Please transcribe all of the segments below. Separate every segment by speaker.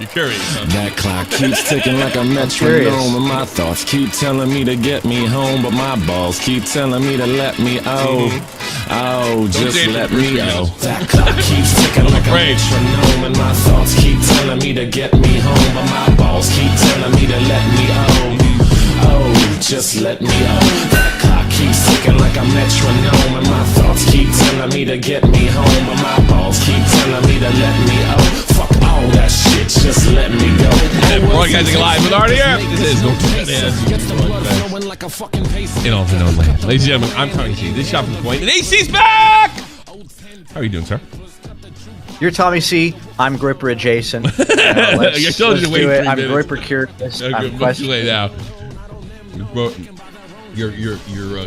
Speaker 1: You're curious, huh?
Speaker 2: That clock keeps ticking like a metronome, and my thoughts keep telling me to get me home, but my balls keep telling me to let me just let me That clock keeps ticking like a metronome, and my thoughts keep telling me to get me home, but my balls keep telling me to let me just let me That clock keeps ticking like a metronome, and my thoughts keep telling me to get me home, but my balls keep telling me to let me fuck all that shit, just let me go.
Speaker 1: Broadcasting live with RDF. This is in all the known land. Ladies and gentlemen, I'm Tommy C. This is Shopping Point, and AC's back! How are you doing, sir?
Speaker 3: You're Tommy C. I'm Gripper adjacent.
Speaker 1: You're still
Speaker 3: let's
Speaker 1: waiting
Speaker 3: do it.
Speaker 1: for
Speaker 3: I'm
Speaker 1: me.
Speaker 3: Gripper curious. I'm
Speaker 1: Too late now. You're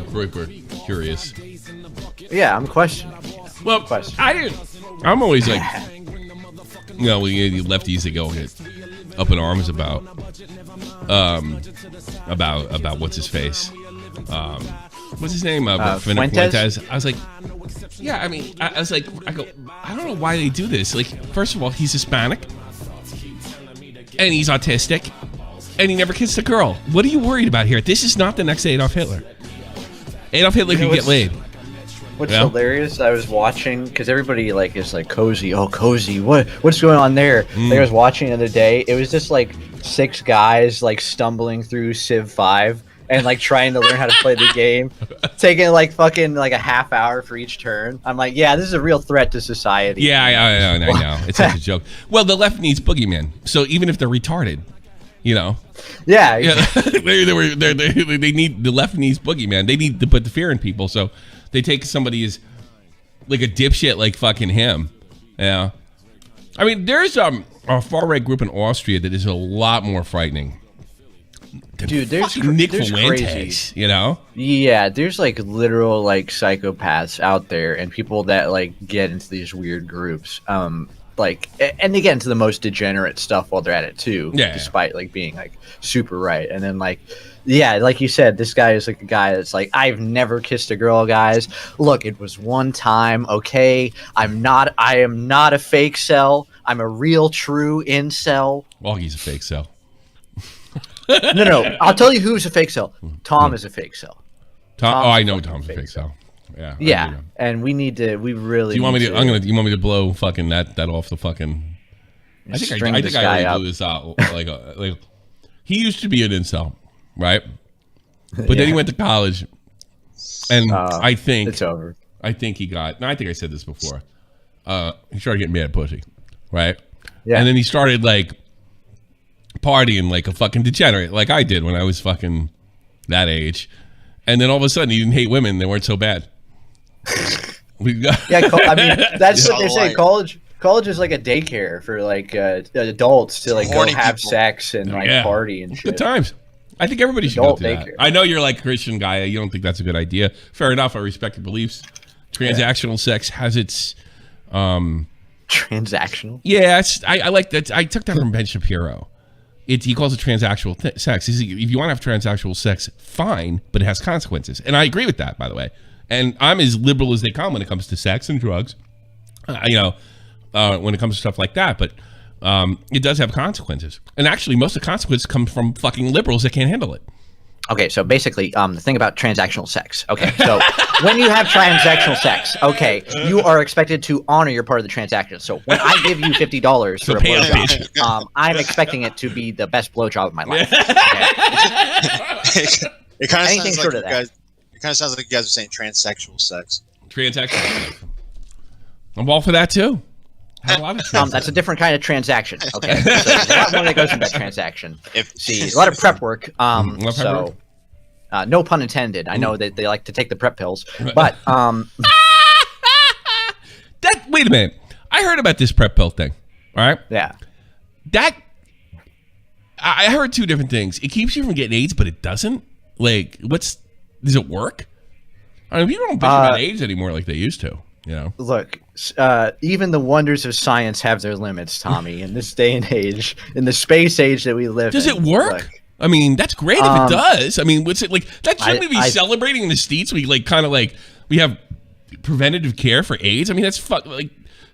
Speaker 1: Gripper curious.
Speaker 3: Yeah, I'm questioning.
Speaker 1: Well, I'm always like, you know, the lefties that go get up in arms about what's his face, what's his name?
Speaker 3: Fuentes?
Speaker 1: I was like, yeah, I mean, I go, I don't know why they do this. Like, first of all, he's Hispanic, and he's autistic, and he never kissed a girl. What are you worried about here? This is not the next Adolf Hitler. Adolf Hitler could get laid.
Speaker 3: What's hilarious? I was watching because everybody is like cozy. Oh, cozy. What's going on there? Like, I was watching the other day. It was just like 6 guys like stumbling through Civ 5 and like trying to learn how to play the game, taking like fucking like a half hour for each turn. I'm like, yeah, this is a real threat to society.
Speaker 1: Yeah, I know. It's such a joke. Well, the left needs boogeyman. So even if they're retarded, you know.
Speaker 3: Yeah.
Speaker 1: they need, the left needs boogeyman. They need to put the fear in people. So they take somebody as like a dipshit like fucking him. Yeah. I mean, there's a far-right group in Austria that is a lot more frightening.
Speaker 3: Dude, there's
Speaker 1: Nick
Speaker 3: there's
Speaker 1: Fuentes,
Speaker 3: crazy.
Speaker 1: you know?
Speaker 3: Yeah, there's like literal like psychopaths out there and people that like get into these weird groups. Like, and they get into the most degenerate stuff while they're at it too.
Speaker 1: Yeah.
Speaker 3: Despite like being like super right. And then like, yeah, like you said, this guy is like a guy that's like, I've never kissed a girl, guys. Look, it was one time, okay? I am not a fake cell. I'm a real true incel.
Speaker 1: Well, he's a fake cell.
Speaker 3: No. I'll tell you who's a fake cell. Tom is a fake cell.
Speaker 1: I know Tom's a fake cell. Yeah.
Speaker 3: Yeah, and we really.
Speaker 1: Do you want me to? You want me to blow fucking that off the fucking? I think I already blew this out. Like he used to be an incel, right? But then he went to college, and I think
Speaker 3: it's over.
Speaker 1: I think he got. No, I think I said this before. He started getting mad at pussy, right?
Speaker 3: Yeah.
Speaker 1: And then he started like partying like a fucking degenerate, like I did when I was fucking that age. And then all of a sudden, he didn't hate women; they weren't so bad.
Speaker 3: I mean, that's what they say. College is like a daycare for like adults to like go have sex and like party and shit.
Speaker 1: Good times. I think everybody should go through that. I know you're like a Christian guy. You don't think that's a good idea. Fair enough. I respect your beliefs. Transactional sex has its
Speaker 3: transactional.
Speaker 1: Yeah, I like that. I took that from Ben Shapiro. He calls it transactional sex. If you want to have transactional sex, fine, but it has consequences. And I agree with that, by the way. And I'm as liberal as they come when it comes to sex and drugs, when it comes to stuff like that. But it does have consequences. And actually, most of the consequences come from fucking liberals that can't handle it.
Speaker 3: Okay, so basically, the thing about transactional sex. Okay, so when you have transactional sex, okay, you are expected to honor your part of the transaction. So when I give you $50 for a blowjob, I'm expecting it to be the best blowjob of my life. Okay?
Speaker 4: It kind of
Speaker 3: Anything
Speaker 4: sounds
Speaker 3: short
Speaker 4: like
Speaker 3: of that.
Speaker 4: It kind of sounds like you guys are saying transsexual sex.
Speaker 1: Transactional sex. I'm all for that too.
Speaker 3: That's a different kind of transaction. Okay, so there's a lot more that goes into that transaction. See, a lot of prep work. No pun intended. I know that they like to take the prep pills, but
Speaker 1: wait a minute. I heard about this prep pill thing. All right.
Speaker 3: Yeah.
Speaker 1: I heard 2 different things. It keeps you from getting AIDS, but it doesn't. Like, does it work? I mean, people don't bitch about AIDS anymore like they used to. You know.
Speaker 3: Look, even the wonders of science have their limits, Tommy. In this day and age, in the space age that we live
Speaker 1: does
Speaker 3: in.
Speaker 1: Does it work?
Speaker 3: Look,
Speaker 1: I mean, that's great if it does. I mean, what's it like? That shouldn't we be celebrating in the States? We like kind of like we have preventative care for AIDS. I mean, that's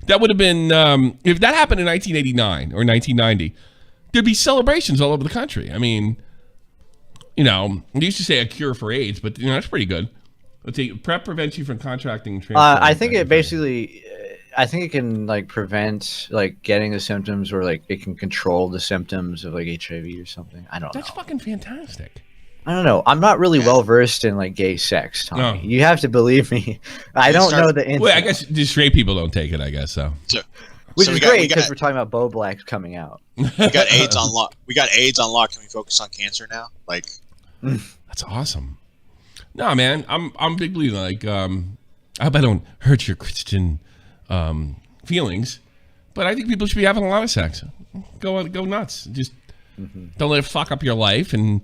Speaker 1: That would have been if that happened in 1989 or 1990. There'd be celebrations all over the country. I mean, you know, they used to say a cure for AIDS, but you know that's pretty good. Let's see, PrEP prevents you from contracting.
Speaker 3: I think it basically, I think it can like prevent like getting the symptoms, or like it can control the symptoms of like HIV or something. I don't know.
Speaker 1: That's fucking fantastic.
Speaker 3: I don't know. I'm not really well versed in like gay sex, Tommy.
Speaker 1: No.
Speaker 3: You have to believe me. I don't know the info.
Speaker 1: Well, I guess just straight people don't take it. I guess so.
Speaker 3: Which is great because we're talking about Bowblax coming out.
Speaker 4: We got AIDS on lock. We got AIDS on lock. Can we focus on cancer now? Like,
Speaker 1: that's awesome. No, man, I'm big believer. Like, I hope I don't hurt your Christian feelings, but I think people should be having a lot of sex. Go nuts. Just don't let it fuck up your life, and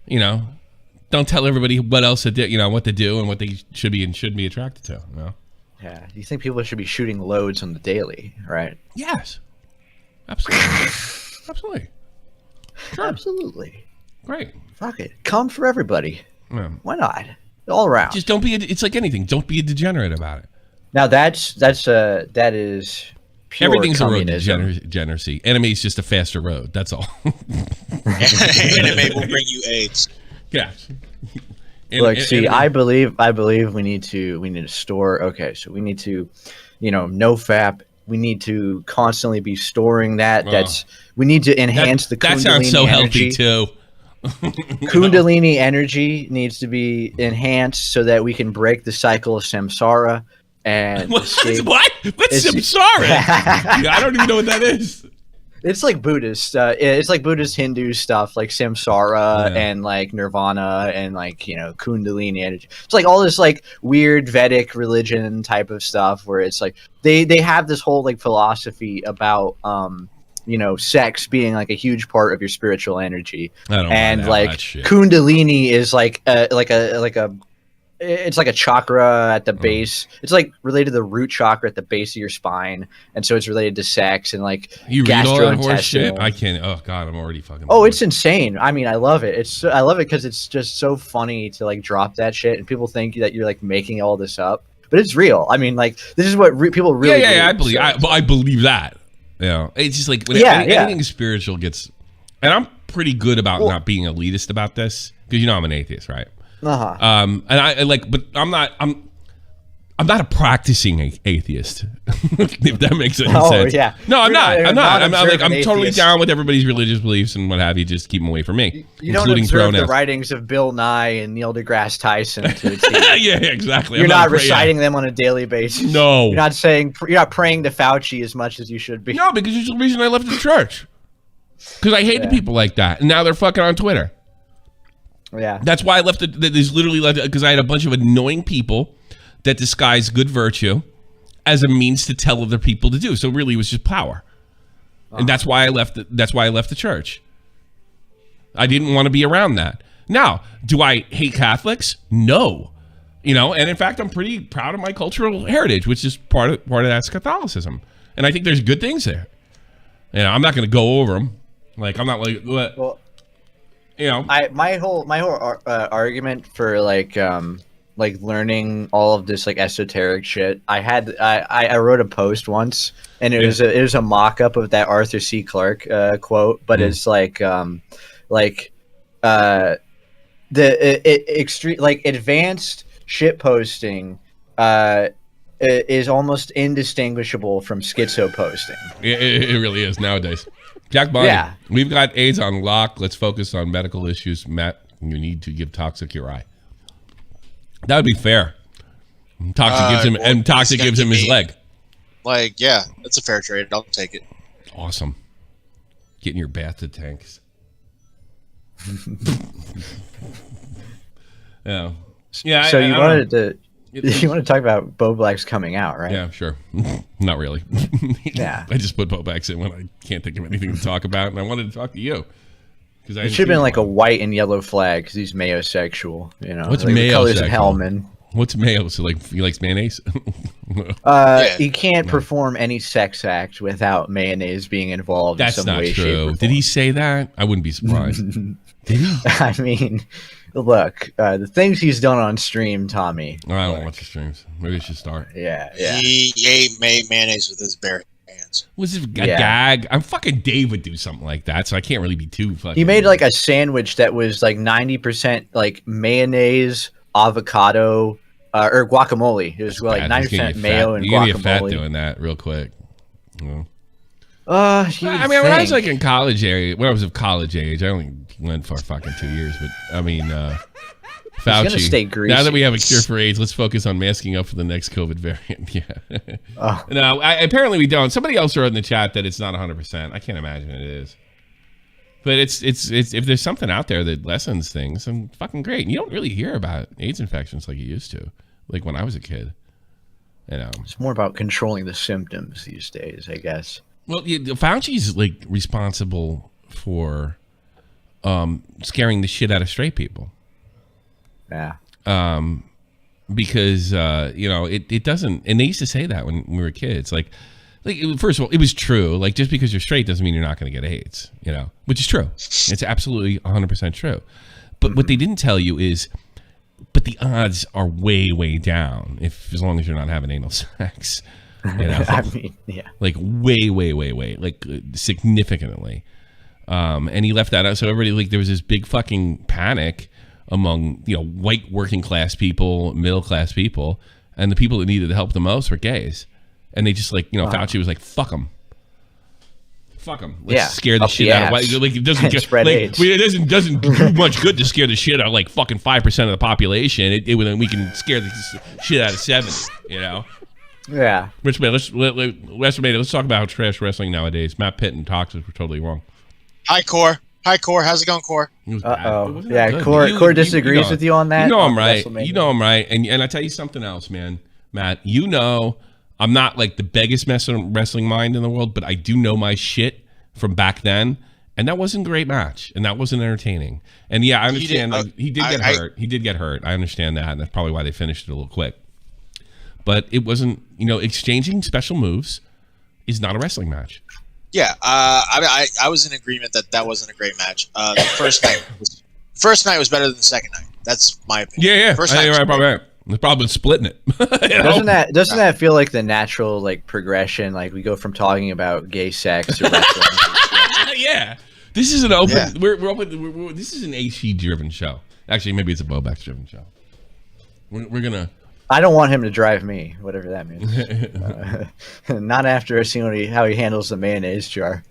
Speaker 1: you know, don't tell everybody what else to do. You know what to do and what they should be and shouldn't be attracted to. You know?
Speaker 3: Yeah. Do you think people should be shooting loads on the daily? Right.
Speaker 1: Yes. Absolutely. Absolutely. Sure.
Speaker 3: Absolutely.
Speaker 1: Great.
Speaker 3: Fuck it. Come for everybody.
Speaker 1: Yeah.
Speaker 3: Why not? All around.
Speaker 1: Just don't be. It's like anything. Don't be a degenerate about it.
Speaker 3: Now that is pure
Speaker 1: Everything's
Speaker 3: communism.
Speaker 1: a road to degeneracy. Anime is just a faster road. That's all.
Speaker 4: anime will bring you AIDS.
Speaker 1: Yeah.
Speaker 3: Look, see, I believe we need to store. Okay, so we need to, you know, no FAP. We need to constantly be storing that. We need to enhance the Kundalini
Speaker 1: that sounds so
Speaker 3: energy.
Speaker 1: healthy too.
Speaker 3: Kundalini energy needs to be enhanced so that we can break the cycle of samsara and escape.
Speaker 1: What? What's samsara? I don't even know what that is.
Speaker 3: It's like Buddhist. It's like Buddhist Hindu stuff, like samsara and like nirvana and like, you know, Kundalini energy. It's like all this like weird Vedic religion type of stuff where it's like they have this whole like philosophy about you know, sex being like a huge part of your spiritual energy. And like Kundalini is like it's like a chakra at the base. It's like related to the root chakra at the base of your spine, and so it's related to sex and like
Speaker 1: you read all that horse shit. I can't. Oh god, I'm already fucking.
Speaker 3: Oh, it's insane. I mean, I love it. I love it because it's just so funny to like drop that shit, and people think that you're like making all this up, but it's real. I mean, like this is what people really.
Speaker 1: Yeah. I believe. I believe that. You know, it's just like when anything spiritual gets, and I'm pretty good about not being elitist about this because you know I'm an atheist, right? And I like, but I'm not a practicing atheist. If that makes any sense. Yeah. No, I'm not. I'm totally down with everybody's religious beliefs and what have you. Just keep them away from me.
Speaker 3: You don't observe the writings of Bill Nye and Neil deGrasse Tyson to a T.
Speaker 1: Yeah, exactly.
Speaker 3: You're not reciting them on a daily basis.
Speaker 1: No.
Speaker 3: You're not praying to Fauci as much as you should be.
Speaker 1: No, because there's the reason I left the church. Because I hated people like that, and now they're fucking on Twitter.
Speaker 3: Yeah.
Speaker 1: That's why I left it. There's literally because I had a bunch of annoying people that disguise good virtue as a means to tell other people to do. So really, it was just power, and that's why I left. That's why I left the church. I didn't want to be around that. Now, do I hate Catholics? No, you know. And in fact, I'm pretty proud of my cultural heritage, which is part of that's Catholicism, and I think there's good things there. You know, I'm not going to go over them. Like I'm not like what. Well, you know,
Speaker 3: my whole argument for like learning all of this like esoteric shit. I wrote a post once, and it was a mock-up of that Arthur C. Clarke quote, but it's extreme like advanced shit posting is almost indistinguishable from schizo posting.
Speaker 1: It really is nowadays. Jack Bonnie, we've got AIDS on lock. Let's focus on medical issues. Matt, you need to give Toxic your eye. That would be fair. Toxic gives him his leg.
Speaker 4: Like, yeah, that's a fair trade. I'll take it.
Speaker 1: Awesome. Get in your bathtub tanks. Yeah. Yeah.
Speaker 3: So you wanted to talk about Bowblax coming out, right?
Speaker 1: Yeah, sure. Not really.
Speaker 3: Yeah.
Speaker 1: I just put Bowblax in when I can't think of anything to talk about, and I wanted to talk to you.
Speaker 3: It should have been like a white and yellow flag because he's mayosexual. You know,
Speaker 1: what's
Speaker 3: like
Speaker 1: mayosexual?
Speaker 3: Colors of Hellman.
Speaker 1: What's mayo? So like he likes mayonnaise?
Speaker 3: He can't perform any sex act without mayonnaise being involved.
Speaker 1: That's
Speaker 3: in some way,
Speaker 1: not true.
Speaker 3: shape, or form.
Speaker 1: Did he say that? I wouldn't be surprised. Did he?
Speaker 3: I mean, Look, the things he's done on stream, Tommy.
Speaker 1: I don't watch the streams. Maybe I should start.
Speaker 3: Yeah.
Speaker 4: He made mayonnaise with his bare hands.
Speaker 1: Was it a gag? I'm fucking Dave would do something like that, so I can't really be too fucking.
Speaker 3: He made like a sandwich that was like 90% like mayonnaise, avocado, or guacamole. It was like 90% mayo and guacamole.
Speaker 1: You're gonna get fat doing that real quick. You know?
Speaker 3: I
Speaker 1: mean, when I was like in college age, when I was of college age, I only went for fucking 2 years, but I mean, Fauci.
Speaker 3: Stay greasy.
Speaker 1: Now that we have a cure for AIDS, let's focus on masking up for the next COVID variant. Yeah. No, apparently we don't. Somebody else wrote in the chat that it's not 100%. I can't imagine it is. But it's if there's something out there that lessens things, then fucking great. And you don't really hear about AIDS infections like you used to, like when I was a kid. You know,
Speaker 3: it's more about controlling the symptoms these days, I guess.
Speaker 1: Well, Fauci's like responsible for scaring the shit out of straight people.
Speaker 3: Yeah.
Speaker 1: Because you know, it doesn't, and they used to say that when we were kids, like first of all, it was true. Like, just because you're straight doesn't mean you're not going to get AIDS, you know, which is true. It's absolutely 100% true. But what they didn't tell you is, but the odds are way, way down as long as you're not having anal sex. You know?
Speaker 3: I mean, yeah.
Speaker 1: Like way, way, way, way, like significantly. And he left that out. So everybody, like, there was this big fucking panic among, you know, white working class people, middle class people, and the people that needed the help the most were gays. And they just, like, you know, Fauci was like, fuck them. Fuck them. Let's scare the shit out of white. Like, it doesn't
Speaker 3: spread AIDS.
Speaker 1: It doesn't do much good to scare the shit out of like fucking 5% of the population. We can scare the shit out of 7. You know.
Speaker 3: Yeah.
Speaker 1: Rich man, let's talk about how trash wrestling nowadays. Matt Pitt and Toxic were totally wrong.
Speaker 4: Hi, Core. How's it going, Core?
Speaker 3: Yeah, Core disagrees with you on that.
Speaker 1: You know I'm right. You know I'm right. And I tell you something else, man, Matt. You know, I'm not like the biggest wrestling mind in the world, but I do know my shit from back then. And that wasn't a great match, and that wasn't entertaining. And yeah, I understand. He did get hurt. He did get hurt. I understand that, and that's probably why they finished it a little quick. But it wasn't, you know, exchanging special moves is not a wrestling match.
Speaker 4: Yeah, I was in agreement that wasn't a great match. The first night was better than the second night. That's my opinion.
Speaker 1: Yeah.
Speaker 4: First night
Speaker 1: right. They've probably been splitting it.
Speaker 3: Doesn't that feel like the natural like progression? Like we go from talking about gay sex to wrestling.
Speaker 1: Yeah, this is an open. Yeah. We're open. This is an AC driven show. Actually, maybe it's a Bowblax driven show. We're gonna.
Speaker 3: I don't want him to drive me, whatever that means. Not after seeing how he handles the mayonnaise jar.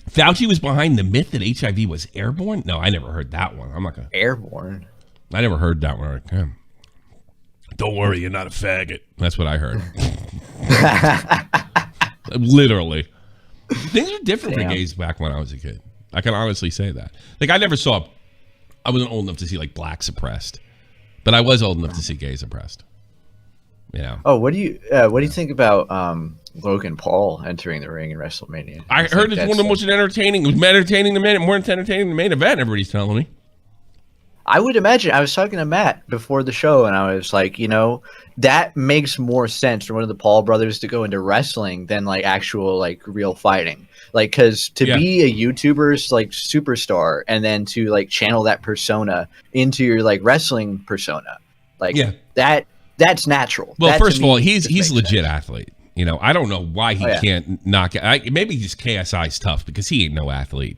Speaker 1: Fauci was behind the myth that HIV was airborne? No, I never heard that one. I'm not gonna.
Speaker 3: Airborne? I
Speaker 1: never heard that one. Don't worry, you're not a faggot. That's what I heard. Literally. Things were different for gays back when I was a kid. I can honestly say that. Like, I wasn't old enough to see, like, blacks oppressed. But I was old enough to see gays oppressed. You know.
Speaker 3: Oh, what do you think about Logan Paul entering the ring in WrestleMania?
Speaker 1: I heard it's one of the most entertaining. It was more entertaining than the main event. Everybody's telling me.
Speaker 3: I would imagine. I was talking to Matt before the show, and I was like, you know, that makes more sense for one of the Paul brothers to go into wrestling than like actual like real fighting. Like, because to be a YouTuber's like superstar and then to like channel that persona into your like wrestling persona, like that's natural.
Speaker 1: Well, first of all, he's a legit athlete. You know, I don't know why he can't knock it. Maybe just KSI's tough because he ain't no athlete.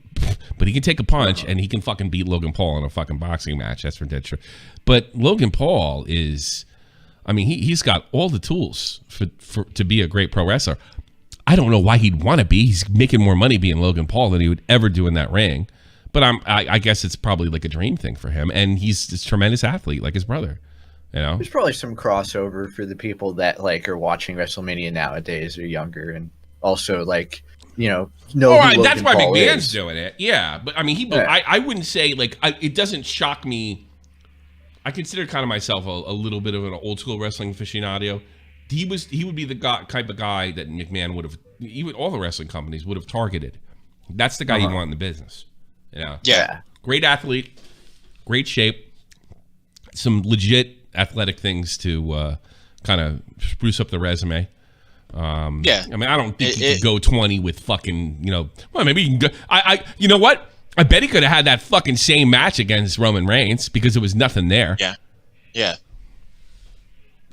Speaker 1: But he can take a punch and he can fucking beat Logan Paul in a fucking boxing match. That's for dead sure. But Logan Paul is, I mean, he's got all the tools to be a great pro wrestler. I don't know why he'd want to be. He's making more money being Logan Paul than he would ever do in that ring. But I guess it's probably like a dream thing for him. And he's a tremendous athlete like his brother. You know?
Speaker 3: There's probably some crossover for the people that like are watching WrestleMania nowadays or younger, and also like know.
Speaker 1: That's why McMahon's doing it. Yeah, but I mean, I wouldn't say like it doesn't shock me. I consider kind of myself a little bit of an old school wrestling aficionado. He would be the type of guy that McMahon would have, even all the wrestling companies would have targeted. That's the guy you want in the business. You know?
Speaker 4: Yeah.
Speaker 1: Great athlete, great shape, some legit athletic things to kind of spruce up the resume. I mean, I don't think you could go 20 with fucking, well, maybe you can go. You know what? I bet he could have had that fucking same match against Roman Reigns because there was nothing there.
Speaker 4: Yeah.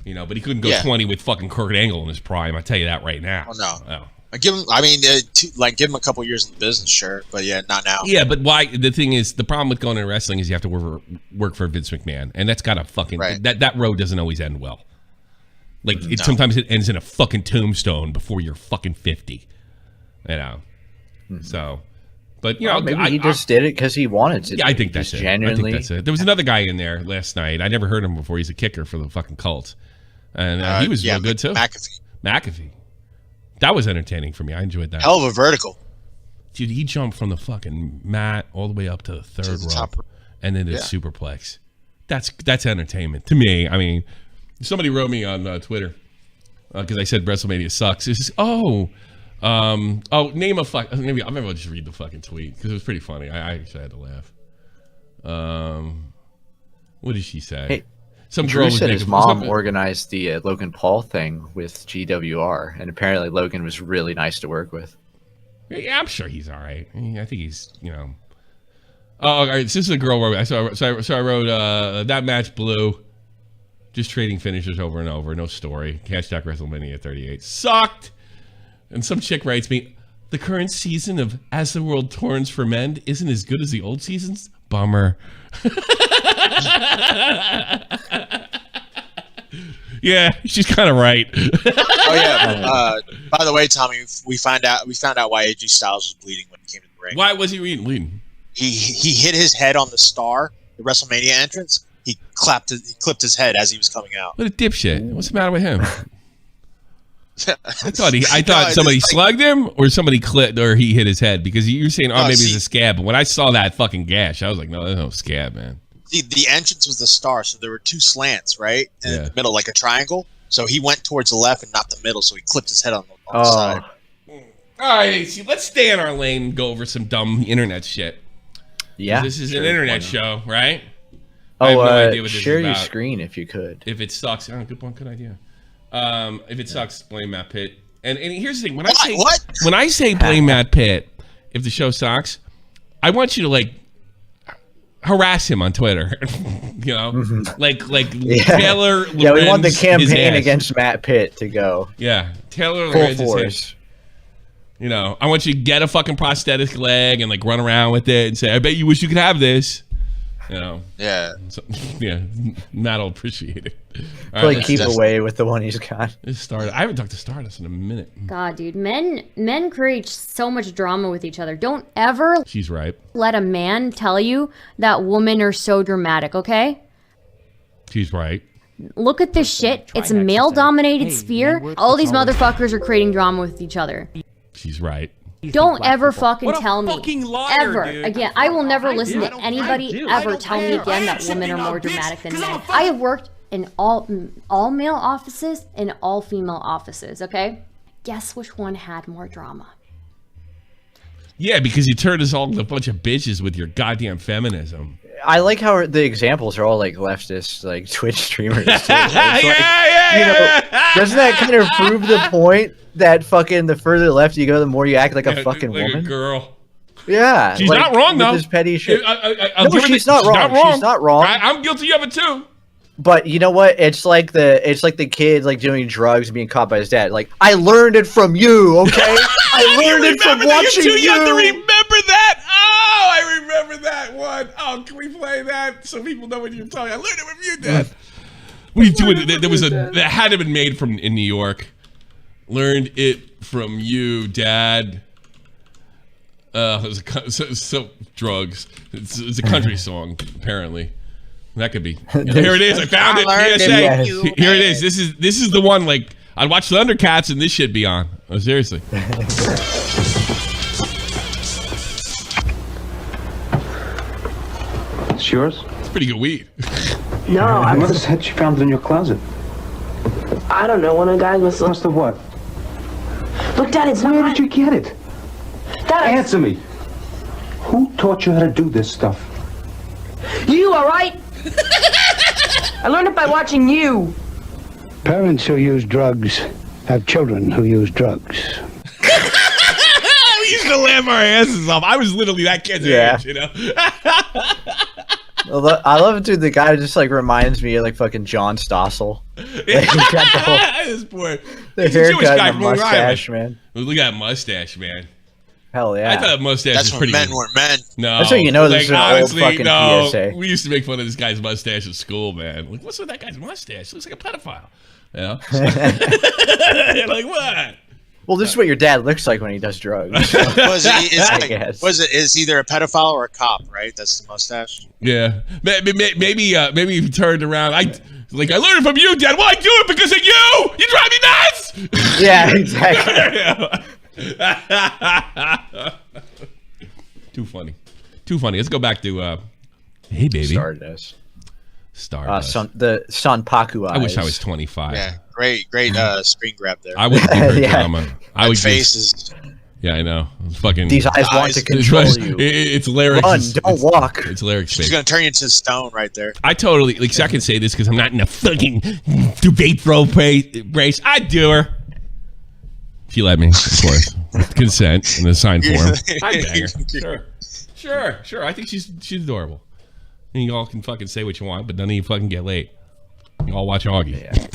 Speaker 1: You know, but he couldn't go 20 with fucking Kurt Angle in his prime. I tell you that right now.
Speaker 4: Oh, no. I give him. I mean, give him a couple years in the business, sure, but yeah, not now.
Speaker 1: Yeah, but why? The thing is, the problem with going into wrestling is you have to work for Vince McMahon, and that's got a fucking that road doesn't always end well. Like sometimes it ends in a fucking tombstone before you're fucking 50. You know, so. But you know,
Speaker 3: maybe he just did it because he wanted to.
Speaker 1: Yeah, I think that's it.
Speaker 3: Genuinely.
Speaker 1: I think that's it. There was another guy in there last night. I never heard him before. He's a kicker for the fucking Colts, and he was real good too. McAfee. That was entertaining for me. I enjoyed that.
Speaker 4: Hell of a vertical.
Speaker 1: Dude, he jumped from the fucking mat all the way up to the third rope and then did a superplex. That's entertainment to me. I mean, somebody wrote me on Twitter because I said WrestleMania sucks. It's just, name a fuck. Maybe I'll just read the fucking tweet because it was pretty funny. I actually had to laugh. What did she say?
Speaker 3: Hey.
Speaker 1: Some
Speaker 3: Drew
Speaker 1: girl
Speaker 3: said his mom organized the Logan Paul thing with GWR, and apparently Logan was really nice to work with.
Speaker 1: Yeah, I'm sure he's all right. I think he's, you know. Oh, all right. This is a girl where I wrote that match blew. Just trading finishers over and over. No story. Hashtag WrestleMania 38 sucked. And some chick writes me, the current season of As the World Turns for Men isn't as good as the old seasons. Bummer. Yeah, she's kind of right.
Speaker 4: Oh yeah. By the way, Tommy, we found out why AJ Styles was bleeding when he came in the ring.
Speaker 1: Why was he bleeding?
Speaker 4: He hit his head on the star, the WrestleMania entrance. He clipped his head as he was coming out.
Speaker 1: What a dipshit! What's the matter with him? I thought somebody slugged him, or somebody clipped, or he hit his head because you're saying, maybe it's a scab. But when I saw that fucking gash, I was like, no, there's no scab, man.
Speaker 4: The entrance was the star, so there were two slants, right? And in the middle, like a triangle. So he went towards the left and not the middle, so he clipped his head on the side.
Speaker 1: All right, see, let's stay in our lane and go over some dumb internet shit.
Speaker 3: Yeah.
Speaker 1: This is an internet show, right?
Speaker 3: Oh,
Speaker 1: I have no idea what this
Speaker 3: share
Speaker 1: is
Speaker 3: your
Speaker 1: about.
Speaker 3: screen if you could.
Speaker 1: If it sucks, good idea. If it sucks, blame Matt Pitt. And here's the thing: when I say blame Matt Pitt, if the show sucks, I want you to like harass him on Twitter. You know, like Taylor.
Speaker 3: Yeah, we want the campaign against Matt Pitt to go.
Speaker 1: Yeah, Taylor
Speaker 3: full force.
Speaker 1: You know, I want you to get a fucking prosthetic leg and like run around with it and say, "I bet you wish you could have this." You know.
Speaker 4: Yeah.
Speaker 1: So, yeah, Matt will appreciate it.
Speaker 3: Probably keep away with the one he's got.
Speaker 1: Stardust. I haven't talked to Stardust in a minute.
Speaker 5: God, dude, men create so much drama with each other. Don't ever.
Speaker 1: She's right.
Speaker 5: Let a man tell you that women are so dramatic. Okay.
Speaker 1: She's right.
Speaker 5: Look at this shit. It's a male-dominated sphere. All these motherfuckers are creating drama with each other.
Speaker 1: She's right.
Speaker 5: Don't ever fucking tell me ever
Speaker 6: dude.
Speaker 5: again. I will never listen to anybody ever tell me again that women are more dramatic than men. I have worked in all male offices and all female offices. Okay, guess which one had more drama?
Speaker 1: Yeah, because you turned us all into a bunch of bitches with your goddamn feminism.
Speaker 3: I like how the examples are all like leftist, like Twitch streamers. Too. Doesn't that kind of prove the point that fucking the further left you go, the more you act like a fucking
Speaker 1: like
Speaker 3: woman?
Speaker 1: A girl.
Speaker 3: Yeah,
Speaker 1: she's not wrong though.
Speaker 3: This petty shit.
Speaker 1: No,
Speaker 3: she's not wrong. She's not wrong.
Speaker 1: I'm guilty of it too.
Speaker 3: But you know what? It's like the kid like doing drugs and being caught by his dad. Like, I learned it from you, okay? I learned it from watching you.
Speaker 1: You have to remember that. Oh, I remember that one. Oh, can we play that so people know what you're talking? I learned it from you, Dad. What are you doing? There was that had to have been made in New York. Learned it from you, Dad. So drugs. It's a country song, apparently. That could be. Here it is. I found it. PSA. Here it is. This is the one. Like, I'd watch Thundercats and this should be on. Oh, seriously.
Speaker 7: It's yours?
Speaker 1: It's pretty good weed.
Speaker 8: No,
Speaker 7: My mother said she found it in your closet.
Speaker 8: I don't know. One of the guys must
Speaker 7: Must have what?
Speaker 8: Look, Dad, it's
Speaker 7: Where
Speaker 8: not.
Speaker 7: did you get it?
Speaker 8: Dad,
Speaker 7: Answer me. Who taught you how to do this stuff?
Speaker 8: You, all right? I learned it by watching you.
Speaker 9: Parents who use drugs have children who use drugs.
Speaker 1: We used to laugh laugh our asses off. I was literally that kid's age, you know.
Speaker 3: I love it, dude. The guy just like reminds me of like fucking John Stossel. He got the whole,
Speaker 1: this poor,
Speaker 3: the haircut and the mustache, man.
Speaker 1: Look at that mustache, man.
Speaker 3: Hell yeah.
Speaker 1: I thought mustache was pretty
Speaker 4: men
Speaker 1: good.
Speaker 4: weren't men.
Speaker 1: No.
Speaker 3: That's how you know this is an old fucking PSA.
Speaker 1: We used to make fun of this guy's mustache at school, man. Like, what's with that guy's mustache? He looks like a pedophile. You know? Like, what?
Speaker 3: Well, this is what your dad looks like when he does drugs.
Speaker 4: Is either a pedophile or a cop, right? That's the mustache.
Speaker 1: Yeah. Maybe if you turned around, I learned from you, Dad. Well, I do it because of you. You drive me nuts.
Speaker 3: Yeah, exactly.
Speaker 1: Too funny. Let's go back to hey baby.
Speaker 3: Stardust.
Speaker 1: The
Speaker 3: Sanpaku eyes.
Speaker 1: I wish I was 25.
Speaker 4: Yeah, great screen grab there.
Speaker 1: I would give her drama. I would
Speaker 4: faces.
Speaker 1: Yeah, I know. Fucking
Speaker 3: these eyes want to control you.
Speaker 1: It's lyrics.
Speaker 3: Run, don't walk.
Speaker 1: It's lyrics.
Speaker 4: She's gonna turn you into stone right there.
Speaker 1: I totally I can say this because I'm not in a fucking debate race. I'd do her. She let me, of course. Consent in the signed form. I'd bang her. Sure. I think she's adorable. And you all can fucking say what you want, but none of you fucking get late. You all watch Augie.
Speaker 3: Yeah.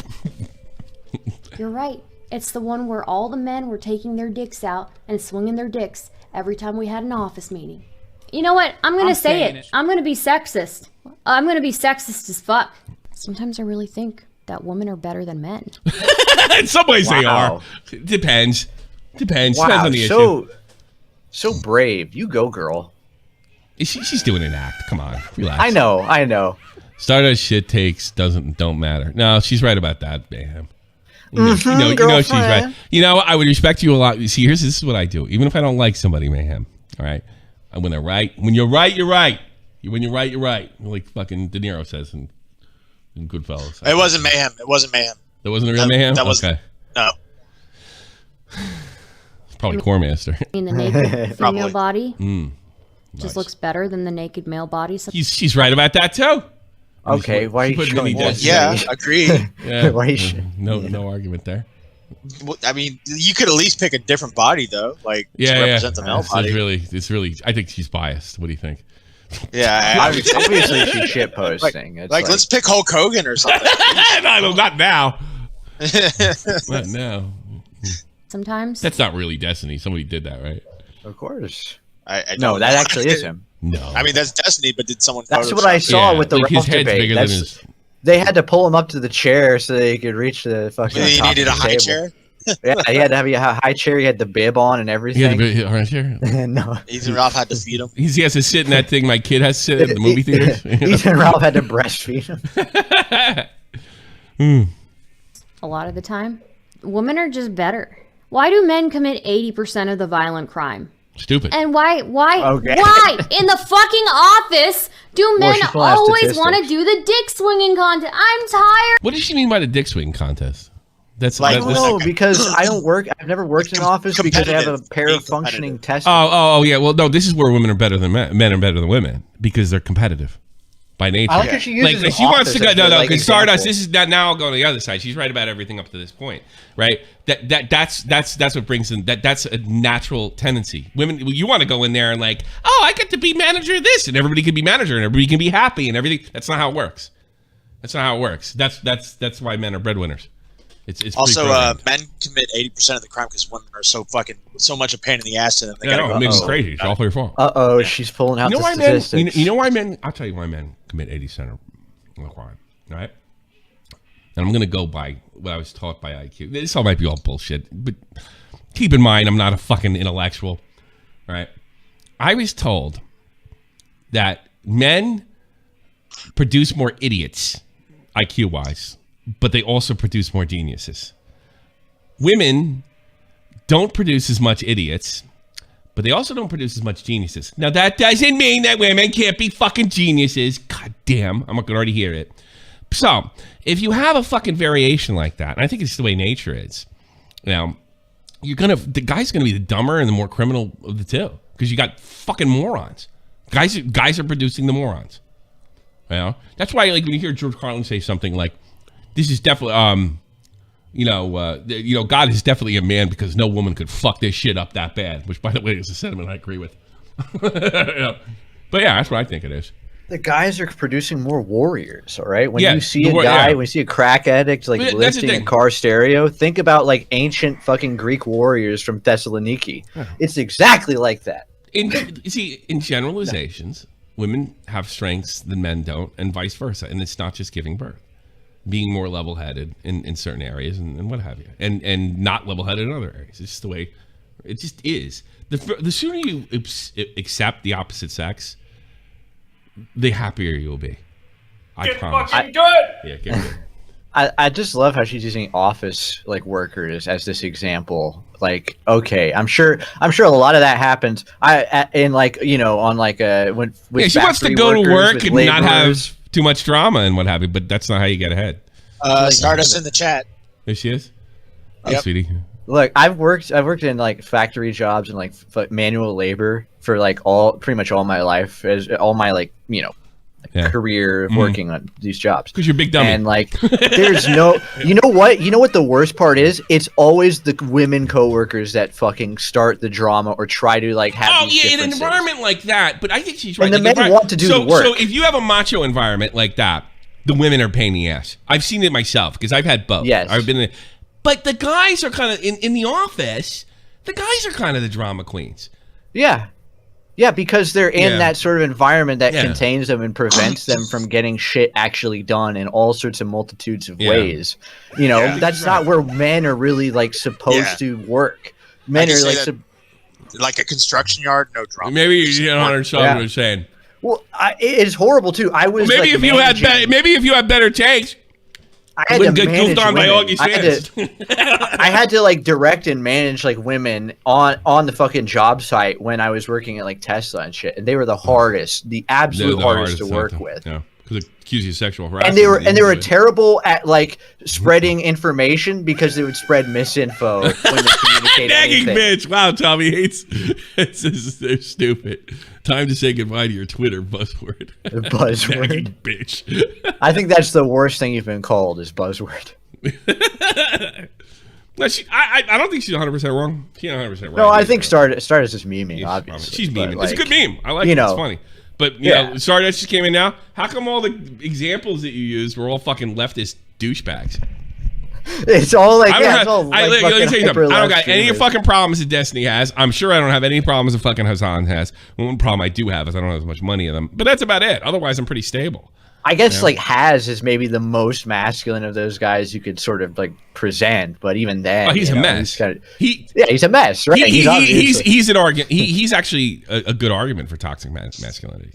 Speaker 5: You're right. It's the one where all the men were taking their dicks out and swinging their dicks every time we had an office meeting. You know what? I'm going to say it. I'm going to be sexist. I'm going to be sexist as fuck. Sometimes I really think that women are better than men.
Speaker 1: In some ways they are. Depends.
Speaker 3: Wow,
Speaker 1: Depends on the issue.
Speaker 3: So brave. You go, girl.
Speaker 1: She's doing an act. Come on, relax.
Speaker 3: I know.
Speaker 1: Stardust shit takes don't matter. No, she's right about that, Mayhem. You know she's right. You know, I would respect you a lot. See, this is what I do. Even if I don't like somebody, Mayhem. All right, when you're right, you're right. When you're right, you're right. Like fucking De Niro says in Goodfellas.
Speaker 4: It wasn't Mayhem. That
Speaker 1: wasn't a real Mayhem.
Speaker 4: That was
Speaker 1: okay.
Speaker 4: No.
Speaker 1: It's probably Coremaster.
Speaker 5: In the naked female body.
Speaker 1: Nice.
Speaker 5: Just looks better than the naked male body.
Speaker 1: She's right about that too.
Speaker 3: Okay, why are you showing that?
Speaker 4: Yeah, agreed.
Speaker 1: Yeah,
Speaker 3: why you
Speaker 1: no argument there.
Speaker 4: Well, I mean, you could at least pick a different body though, like to represent the male body.
Speaker 1: It's really. I think she's biased. What do you think?
Speaker 4: Yeah,
Speaker 3: obviously she's shit posting.
Speaker 4: Like, let's pick Hulk Hogan or something.
Speaker 1: No, not now. Not now.
Speaker 5: Sometimes.
Speaker 1: That's not really Destiny. Somebody did that, right?
Speaker 3: Of course.
Speaker 4: No,
Speaker 3: that actually is him.
Speaker 1: No.
Speaker 4: I mean, that's Destiny, but did someone?
Speaker 3: That's what I saw with the
Speaker 1: like
Speaker 3: Ralph
Speaker 1: his head's
Speaker 3: debate.
Speaker 1: bigger than his.
Speaker 3: They had to pull him up to the chair so they could reach the fucking.
Speaker 4: He
Speaker 3: top
Speaker 4: needed
Speaker 3: of
Speaker 4: a
Speaker 3: the
Speaker 4: high
Speaker 3: table.
Speaker 4: chair.
Speaker 3: Yeah, he had to have a high chair. He had the bib on and everything.
Speaker 1: He had a high chair.
Speaker 3: No,
Speaker 4: Ethan Ralph had to feed him.
Speaker 1: He has to sit in that thing my kid has to sit in the movie theaters.
Speaker 3: Ethan Ralph had to breastfeed him.
Speaker 5: A lot of the time, women are just better. Why do men commit 80% of the violent crime?
Speaker 1: Stupid.
Speaker 5: And why
Speaker 3: Okay.
Speaker 5: why in the fucking office do men
Speaker 3: she's pulling out
Speaker 5: always want to
Speaker 3: statistics.
Speaker 5: do the dick swinging contest? I'm tired.
Speaker 1: What does she mean by the dick swing contest? That's
Speaker 4: Like,
Speaker 3: I don't know because I don't work. I've never worked in an office because I have a pair of functioning testes.
Speaker 1: Oh, yeah. Well, no, this is where women are better than men. Men are better than women because they're competitive by nature.
Speaker 3: I like how she uses
Speaker 1: like she wants to go.
Speaker 3: office
Speaker 1: No,
Speaker 3: as the,
Speaker 1: because Stardust.
Speaker 3: example.
Speaker 1: This is now. I'll go to the other side. She's right about everything up to this point, right? That's what brings in that's a natural tendency. Women, you want to go in there and like, oh, I get to be manager of this, and everybody can be manager, and everybody can be happy, and everything. That's not how it works. That's not how it works. That's why men are breadwinners. It's
Speaker 4: Also, men commit 80% of the crime because women are so much a pain in the ass to them. They
Speaker 1: Yeah,
Speaker 4: gotta
Speaker 1: no,
Speaker 4: go,
Speaker 1: it's crazy. It's all your fault.
Speaker 3: She's pulling out
Speaker 1: You know
Speaker 3: the
Speaker 1: why men?
Speaker 3: statistics.
Speaker 1: You know why men? I'll tell you why men commit 80% of the crime. All right. And I'm gonna go by what I was taught by IQ. This all might be all bullshit, but keep in mind I'm not a fucking intellectual. All right. I was told that men produce more idiots, IQ wise, but they also produce more geniuses. Women don't produce as much idiots, but they also don't produce as much geniuses. Now, that doesn't mean that women can't be fucking geniuses. God damn, I'm not going to already hear it. So, if you have a fucking variation like that, and I think it's the way nature is, now, the guy's going to be the dumber and the more criminal of the two, because you got fucking morons. Guys are producing the morons. You know? That's why, like, when you hear George Carlin say something like, this is definitely, God is definitely a man because no woman could fuck this shit up that bad. Which, by the way, is a sentiment I agree with. But yeah, that's what I think it is.
Speaker 3: The guys are producing more warriors, all right? When you see a guy, when you see a crack addict like lifting a car stereo, think about like ancient fucking Greek warriors from Thessaloniki. It's exactly like that.
Speaker 1: In generalizations, women have strengths that men don't, and vice versa. And it's not just giving birth. Being more level-headed in certain areas and what have you. And not level-headed in other areas. It's just the way it just is. The sooner you accept the opposite sex, the happier you'll be. I promise.
Speaker 6: Fucking good.
Speaker 1: Yeah, get good.
Speaker 3: I just love how she's using office like workers as this example. Like, okay, I'm sure a lot of that happens. When
Speaker 1: she wants to go to work and not have too much drama and what have you, but that's not how you get ahead.
Speaker 4: Stardust in the chat.
Speaker 1: There she is. Oh,
Speaker 4: Yep.
Speaker 1: sweetie.
Speaker 3: Look, I've worked in like factory jobs and like manual labor for like pretty much all my life, career working on these jobs.
Speaker 1: Because you're big dummy.
Speaker 3: And like, there's no, you know what the worst part is? It's always the women coworkers that fucking start the drama or try to like have. These
Speaker 1: in an environment like that. But I think she's right.
Speaker 3: And the men want to do the work.
Speaker 1: So if you have a macho environment like that, the women are pain in the ass. I've seen it myself because I've had both.
Speaker 3: Yes,
Speaker 1: I've been. But the guys are kind of in the office. The guys are kind of the drama queens.
Speaker 3: Yeah, because they're in that sort of environment that contains them and prevents them from getting shit actually done in all sorts of multitudes of ways. That's not where men are really like supposed to work. Men are
Speaker 4: like a construction yard, no drama.
Speaker 1: Maybe you don't understand what I'm saying.
Speaker 3: Well, it's horrible too. I was
Speaker 1: maybe if you had better takes.
Speaker 3: I had to manage
Speaker 1: women.
Speaker 3: I had to like direct and manage like women on the fucking job site when I was working at like Tesla and shit, and they were the absolute hardest to work with.
Speaker 1: Yeah, because they accuse you of sexual harassment.
Speaker 3: And they were terrible at like spreading information because they would spread misinfo when they communicated.
Speaker 1: Nagging bitch! Wow, Tommy hates. They're stupid. Time to say goodbye to your Twitter buzzword.
Speaker 3: Buzzword.
Speaker 1: Nagging bitch.
Speaker 3: I think that's the worst thing you've been called is buzzword.
Speaker 1: No, I don't think she's 100% wrong. She's 100% right.
Speaker 3: No, I think Stardust is memeing, obviously.
Speaker 1: She's memeing. It's a good meme. I like it. It's funny. But, Stardust just came in now. How come all the examples that you used were all fucking leftist douchebags?
Speaker 3: It's all like,
Speaker 1: I don't got any fucking problems that Destiny has. I'm sure I don't have any problems that fucking Hassan has. One problem I do have is I don't have as much money in them. But that's about it. Otherwise, I'm pretty stable.
Speaker 3: I guess like Haz is maybe the most masculine of those guys you could sort of like present, but even then,
Speaker 1: he's a mess.
Speaker 3: He's a mess, right?
Speaker 1: He's an argument. He's actually a good argument for toxic masculinity.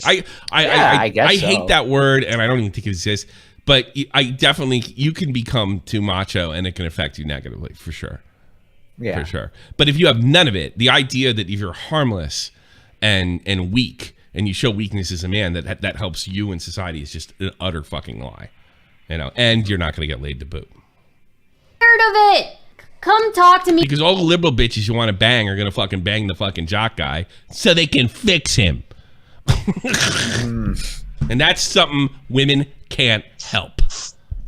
Speaker 1: I guess I hate that word, and I don't even think it exists. But you can become too macho, and it can affect you negatively for sure. Yeah, for sure. But if you have none of it, the idea that if you're harmless and weak, and you show weakness as a man, that helps you in society is just an utter fucking lie, and you're not going to get laid to boot.
Speaker 5: Tired of it. Come talk to me.
Speaker 1: Because all the liberal bitches you want to bang are going to fucking bang the fucking jock guy so they can fix him. And that's something women can't help.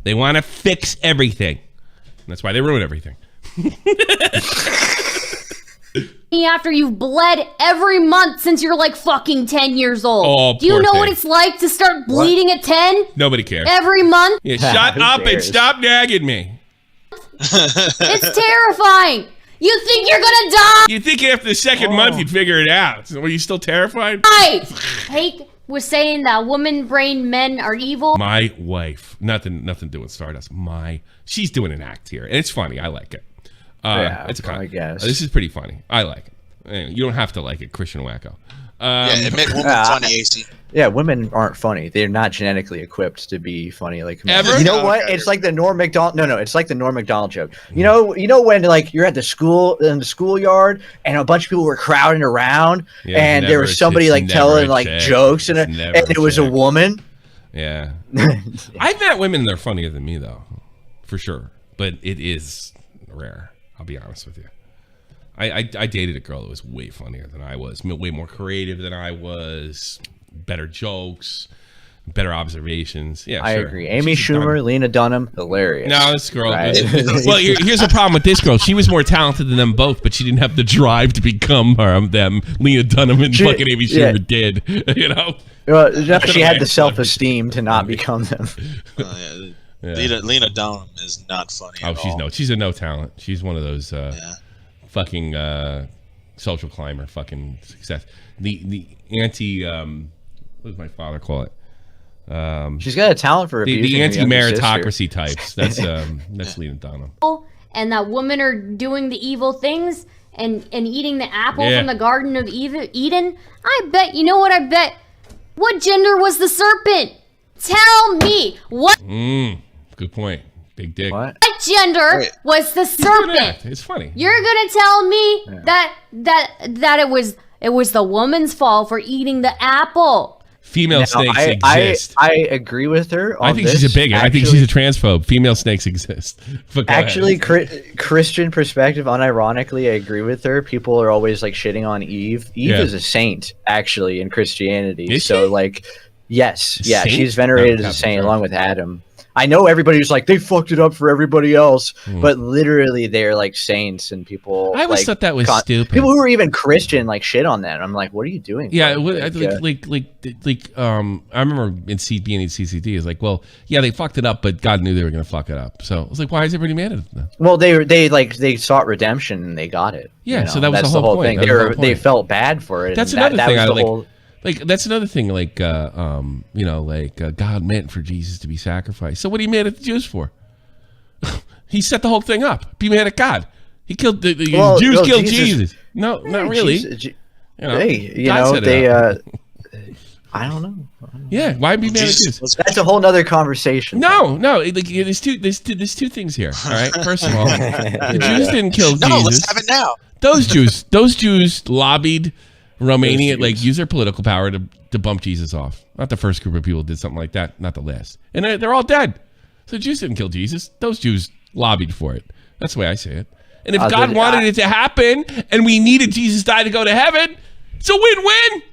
Speaker 1: They want to fix everything. And that's why they ruin everything.
Speaker 5: After you've bled every month since you're like fucking 10 years old.
Speaker 1: Oh,
Speaker 5: do you know what it's like to start bleeding at 10?
Speaker 1: Nobody cares.
Speaker 5: Every month?
Speaker 1: Yeah, shut up and stop nagging me.
Speaker 5: It's terrifying. You think you're gonna die?
Speaker 1: You think after the second month you'd figure it out. Were you still terrified?
Speaker 5: Right. Hank was saying that woman-brained men are evil.
Speaker 1: My wife. Nothing to do with Stardust. She's doing an act here. And it's funny. I like it. It's a
Speaker 3: I guess.
Speaker 1: This is pretty funny. I like it. You don't have to like it, Christian Wacko.
Speaker 4: Admit woman's funny, AC.
Speaker 3: Yeah, women aren't funny. They're not genetically equipped to be funny like men.
Speaker 1: Ever?
Speaker 3: You know what? It's like the Norm Macdonald. No, it's like the Norm Macdonald joke. You know when like you're at the schoolyard and a bunch of people were crowding around and there was somebody like telling like jokes and it was a woman.
Speaker 1: Yeah. I've met women that are funnier than me though, for sure. But it is rare. I'll be honest with you. I dated a girl that was way funnier than I was, way more creative than I was, better jokes, better observations. Yeah,
Speaker 3: I
Speaker 1: sure.
Speaker 3: agree. Amy
Speaker 1: She's
Speaker 3: Schumer, Lena Dunham, hilarious.
Speaker 1: No, this girl.
Speaker 3: Right?
Speaker 1: Well, here's the problem with this girl. She was more talented than them both, but she didn't have the drive to become them. Lena Dunham and fucking Amy Schumer did. You know.
Speaker 3: Well, she had the self-esteem to not become them.
Speaker 4: Lena Dunham is not funny.
Speaker 1: She's a no talent. She's one of those fucking social climber fucking success. The anti what does my father call it?
Speaker 3: She's got a talent for
Speaker 1: the anti-meritocracy types. That's Lena Dunham.
Speaker 5: And that women are doing the evil things and eating the apple from the Garden of Eden. I bet, you know what I bet? What gender was the serpent? Tell me. What?
Speaker 1: Good point. Big dick.
Speaker 3: What
Speaker 5: gender was the serpent?
Speaker 1: It's funny.
Speaker 5: You're gonna tell me that it was the woman's fault for eating the apple.
Speaker 1: Female snakes exist.
Speaker 3: I agree with her.
Speaker 1: I think she's a bigot. I think she's a transphobe. Female snakes exist.
Speaker 3: Actually, Christian perspective, unironically, I agree with her. People are always like shitting on Eve. Eve is a saint, actually, in Christianity.
Speaker 1: Is
Speaker 3: so,
Speaker 1: she?
Speaker 3: like, yes,
Speaker 1: Saint?
Speaker 3: she's venerated as a saint along with Adam. I know everybody's like, they fucked it up for everybody else, but literally they're like saints, and people.
Speaker 1: I always thought that was stupid.
Speaker 3: People who are even Christian like shit on that. I'm like, what are you doing?
Speaker 1: Yeah, I remember being in CCD is like, well, yeah, they fucked it up, but God knew they were gonna fuck it up. So I was like, why is everybody mad at them?
Speaker 3: Well, they sought redemption and they got it.
Speaker 1: Yeah,
Speaker 3: you know?
Speaker 1: so that was
Speaker 3: That's
Speaker 1: the whole point.
Speaker 3: thing. They felt bad for it.
Speaker 1: That's another thing. That's another thing. God meant for Jesus to be sacrificed. So what are you mad at the Jews for? He set the whole thing up. Be mad at God. He killed the Jews. Killed Jesus. No, not really.
Speaker 3: I don't know.
Speaker 1: Yeah, why be mad at Jews?
Speaker 3: That's a whole nother conversation.
Speaker 1: No. There's two things here. All right. First of all, the Jews didn't kill Jesus.
Speaker 4: No, let's have it now.
Speaker 1: Those Jews lobbied Romania, use their political power to bump Jesus off. Not the first group of people did something like that. Not the last. And they're all dead. So Jews didn't kill Jesus. Those Jews lobbied for it. That's the way I say it. And if God wanted it to happen, and we needed Jesus to die to go to heaven, it's a win-win.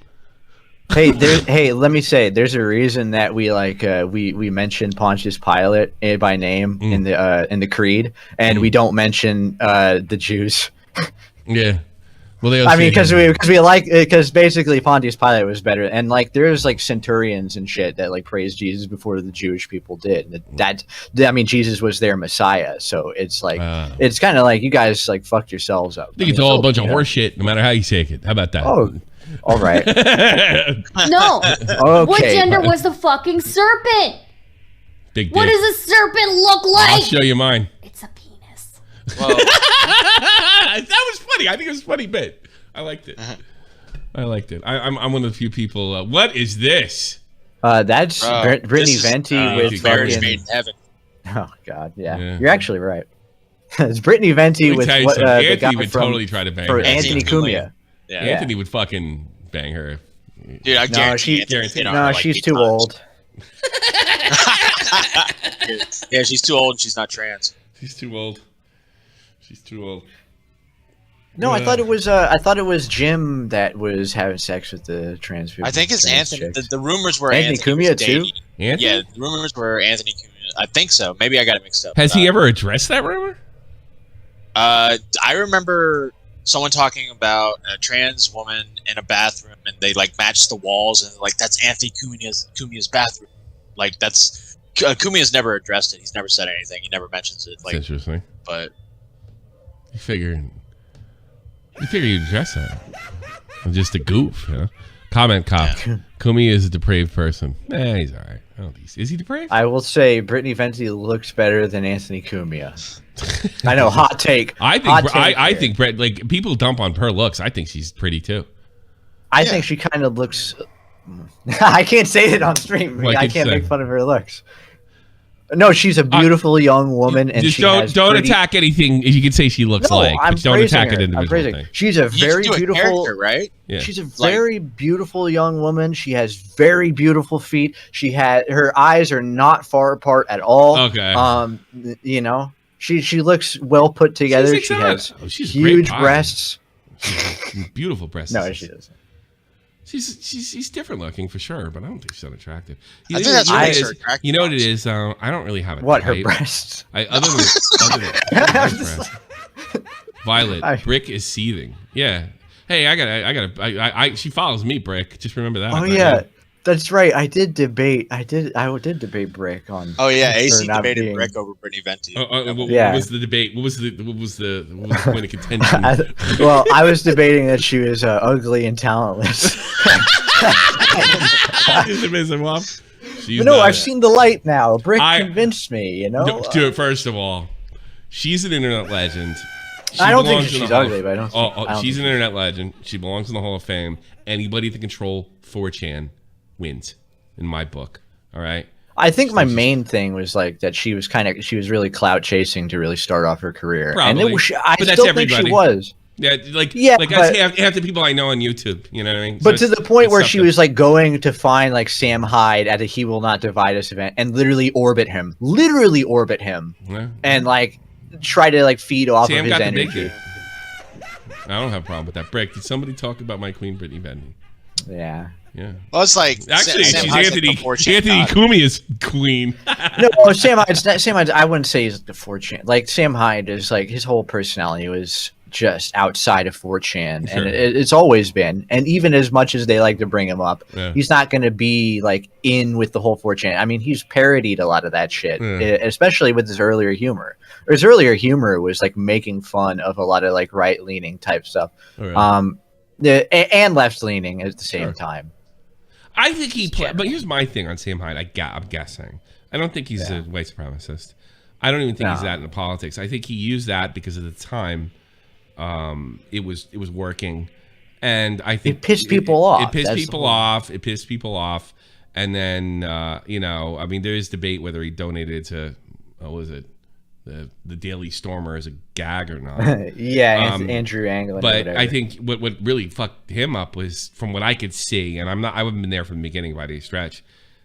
Speaker 3: Hey, let me say, there's a reason that we we mention Pontius Pilate by name in the creed, and we don't mention the Jews.
Speaker 1: Yeah. Well, because basically Pontius Pilate was better, and there's centurions and shit that praised Jesus before the Jewish people did. Jesus was their Messiah, so it's it's kind of like you guys fucked yourselves up. I think it's all a bunch of horse shit, no matter how you take it. How about that?
Speaker 3: Oh, all right.
Speaker 5: No.
Speaker 3: Okay.
Speaker 5: What gender was the fucking serpent?
Speaker 1: Big dick.
Speaker 5: What does a serpent look like?
Speaker 1: I'll show you mine.
Speaker 5: It's a penis.
Speaker 4: Well,
Speaker 1: that was funny. I think it was a funny bit. I liked it. I liked it. I'm one of the few people. What is this?
Speaker 3: That's Brittany Venti with
Speaker 4: marriage made in heaven.
Speaker 3: Oh God, yeah. You're actually right. It's Brittany Venti with
Speaker 1: Anthony would totally try to bang her.
Speaker 3: Anthony Cumia.
Speaker 4: Yeah.
Speaker 1: Anthony would fucking bang her.
Speaker 4: Dude, I guarantee.
Speaker 3: She's too old.
Speaker 4: Yeah, she's too old and she's not trans.
Speaker 1: She's too old.
Speaker 3: No, I thought it was Jim that was having sex with the trans people.
Speaker 4: I think it's Anthony. The rumors were
Speaker 3: Anthony Cumia too.
Speaker 1: Anthony?
Speaker 4: Yeah, the rumors were Anthony Cumia. I think so. Maybe I got it mixed up.
Speaker 1: Has he ever addressed that rumor?
Speaker 4: I remember someone talking about a trans woman in a bathroom, and they matched the walls, and that's Anthony Cumia's bathroom. That's Cumia's never addressed it. He's never said anything. He never mentions it.
Speaker 1: That's interesting.
Speaker 4: But
Speaker 1: you figure you'd address that. I'm just a goof, you know. Comment cop. Yeah. Cumia is a depraved person. He's all right. I don't think is he depraved?
Speaker 3: I will say Brittany Venti looks better than Anthony Cumia. I know, hot take.
Speaker 1: I think Brett, people dump on her looks. I think she's pretty too.
Speaker 3: I think she kind of looks. I can't say it on stream. I can't make fun of her looks. No, she's a beautiful young woman, and
Speaker 1: just don't attack anything. You can say she looks but don't attack an individual thing.
Speaker 3: She's a very beautiful,
Speaker 4: right?
Speaker 3: Yeah. She's a very beautiful young woman. She has very beautiful feet. Her eyes are not far apart at all.
Speaker 1: Okay.
Speaker 3: She looks well put together. She has huge breasts.
Speaker 1: Beautiful breasts.
Speaker 3: No, she doesn't.
Speaker 1: She's different looking for sure, but I don't think she's unattractive.
Speaker 4: I think that's what makes her attractive.
Speaker 1: You know what it is? I don't really have a
Speaker 3: What,
Speaker 1: type.
Speaker 3: her breasts?
Speaker 1: Other than breasts. Violet, Brick is seething. Yeah. Hey, she follows me, Brick. Just remember that.
Speaker 3: Oh yeah, that's right. I did debate Brick on.
Speaker 4: Oh yeah, AC debated Brick over Brittany Venti.
Speaker 1: What was the debate? What was the point of contention?
Speaker 3: Well, I was debating that she was ugly and talentless. I've seen the light now. Brick convinced me. You know.
Speaker 1: First of all, she's an internet legend.
Speaker 3: I don't think she's ugly, but I don't.
Speaker 1: She's an internet legend. She belongs in the Hall of Fame. Anybody that control 4chan wins, in my book. All right.
Speaker 3: I think my main thing was like that she was really clout chasing to really start off her career.
Speaker 1: Probably.
Speaker 3: And I still think she was.
Speaker 1: Yeah, half the people I know on YouTube. You know what I mean?
Speaker 3: But to the point where she was like going to find like Sam Hyde at a "He Will Not Divide Us" event and literally orbit him, and like try to like feed off of his energy.
Speaker 1: I don't have a problem with that. Brick, did somebody talk about my queen, Brittany Venti?
Speaker 3: Yeah.
Speaker 4: Well, it's like
Speaker 1: actually she's Anthony Cumia's queen.
Speaker 3: No, Sam Hyde. I wouldn't say he's the 4chan. Like Sam Hyde is like his whole personality was just outside of 4chan, and it's always been. And even as much as they like to bring him up, he's not going to be like in with the whole 4chan. I mean, he's parodied a lot of that shit, especially with his earlier humor. His earlier humor was like making fun of a lot of like right leaning type stuff, and left leaning at the same time.
Speaker 1: I think but here's my thing on Sam Hyde. I'm guessing. I don't think he's a white supremacist. I don't even think he's that into politics. I think he used that because at the time, it was working, and I think
Speaker 3: it pissed people off.
Speaker 1: It pissed people off. And then I mean, there is debate whether he donated to what was it, the Daily Stormer as a gag or not.
Speaker 3: Andrew Anglin.
Speaker 1: But I think what really fucked him up was, from what I could see, and I haven't been there from the beginning by any stretch.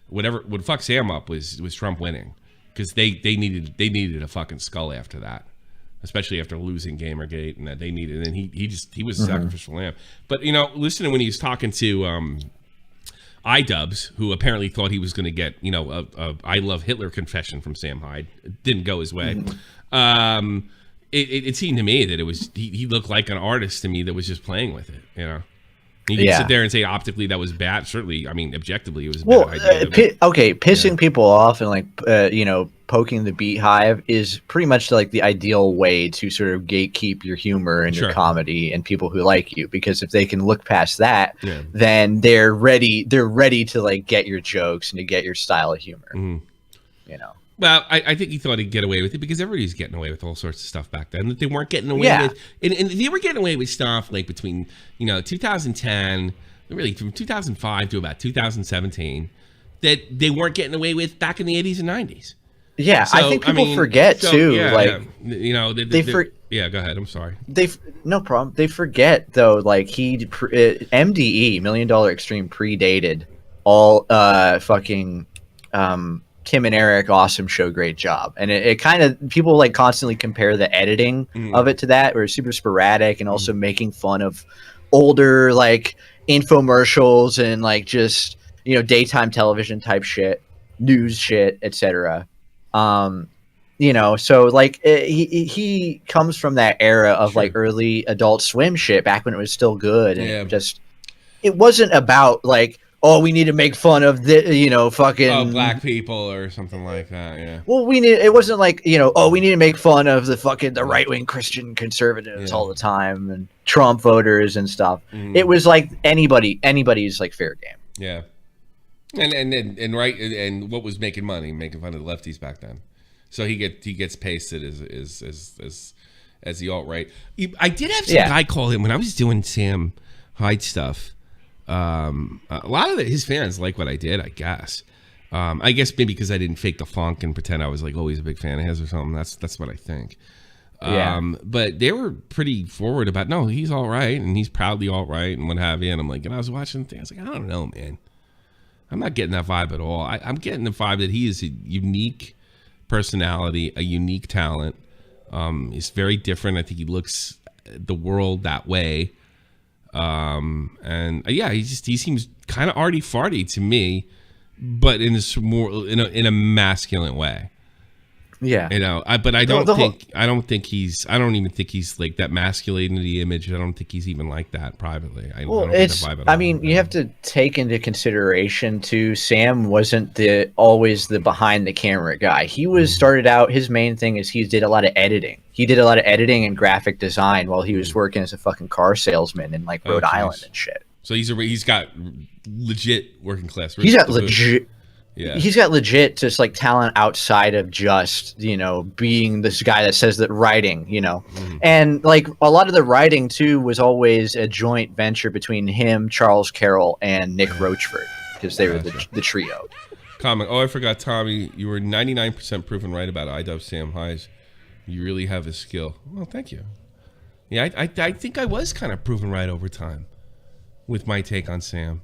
Speaker 1: What fucked Sam up was Trump winning, because they needed a fucking skull after that, especially after losing Gamergate, and that they needed. And he was a sacrificial lamb. But listening when he was talking to iDubbbz, who apparently thought he was going to get, a I Love Hitler confession from Sam Hyde. It didn't go his way. It seemed to me that it was he looked like an artist to me that was just playing with it. You can sit there and say optically that was bad. Certainly, I mean, objectively, it was a bad idea.
Speaker 3: Pissing people off and like poking the beehive is pretty much like the ideal way to sort of gatekeep your humor and your comedy and people who like you, because if they can look past that, then they're ready to like get your jokes and to get your style of humor.
Speaker 1: Well, I think he thought he'd get away with it because everybody's getting away with all sorts of stuff back then that they weren't getting away with. And they were getting away with stuff like between 2010, really from 2005 to about 2017, that they weren't getting away with back in the 80s and 90s.
Speaker 3: Yeah, so, I think people forget too.
Speaker 1: Yeah, go ahead. I'm sorry.
Speaker 3: No problem. They forget though. Like MDE, $1 Million Extreme, predated all fucking Tim and Eric Awesome Show, Great Job. And it kind of, people like constantly compare the editing of it to that, where it's super sporadic and also making fun of older like infomercials and like just daytime television type shit, news shit, etc. So like he comes from that era of like early Adult Swim shit back when it was still good, and it wasn't about like, oh, we need to make fun of the fucking
Speaker 1: black people or something like that. Yeah.
Speaker 3: Well, it wasn't like oh, we need to make fun of the right wing Christian conservatives all the time and Trump voters and stuff. It was like anybody's like fair game.
Speaker 1: Yeah. And what was making money? Making fun of the lefties back then. So he gets pasted as the alt-right. I did have some guy call him when I was doing Sam Hyde stuff. A lot of his fans like what I did, I guess. I guess maybe because I didn't fake the funk and pretend I was like always a big fan of his or something. That's what I think. But they were pretty forward about, no, he's all right and he's proudly all right and what have you. And I'm like, and I was watching the thing, I was like, I don't know, man. I'm not getting that vibe at all. I'm getting the vibe that he is a unique personality, a unique talent. He's very different. I think he looks at the world that way. And yeah, he seems kind of arty farty to me, but in a more in a masculine way.
Speaker 3: Yeah,
Speaker 1: you know, I don't even think he's like that masculinity image. I don't think he's even like that privately.
Speaker 3: You have to take into consideration too, Sam wasn't always the behind the camera guy. He was started out, his main thing is he did a lot of editing. He did a lot of editing and graphic design while he was working as a fucking car salesman in like Rhode Island and shit.
Speaker 1: So he's got legit working class.
Speaker 3: He's got legit. Yeah. He's got legit just like talent outside of just, you know, being this guy that says that writing, you know. And like a lot of the writing too was always a joint venture between him, Charles Carroll, and Nick Rochford, because they were the trio.
Speaker 1: Comment. Oh, I forgot, Tommy. You were 99% proven right about IDub Sam Highs. You really have a skill. Well, thank you. Yeah, I think I was kind of proven right over time with my take on Sam.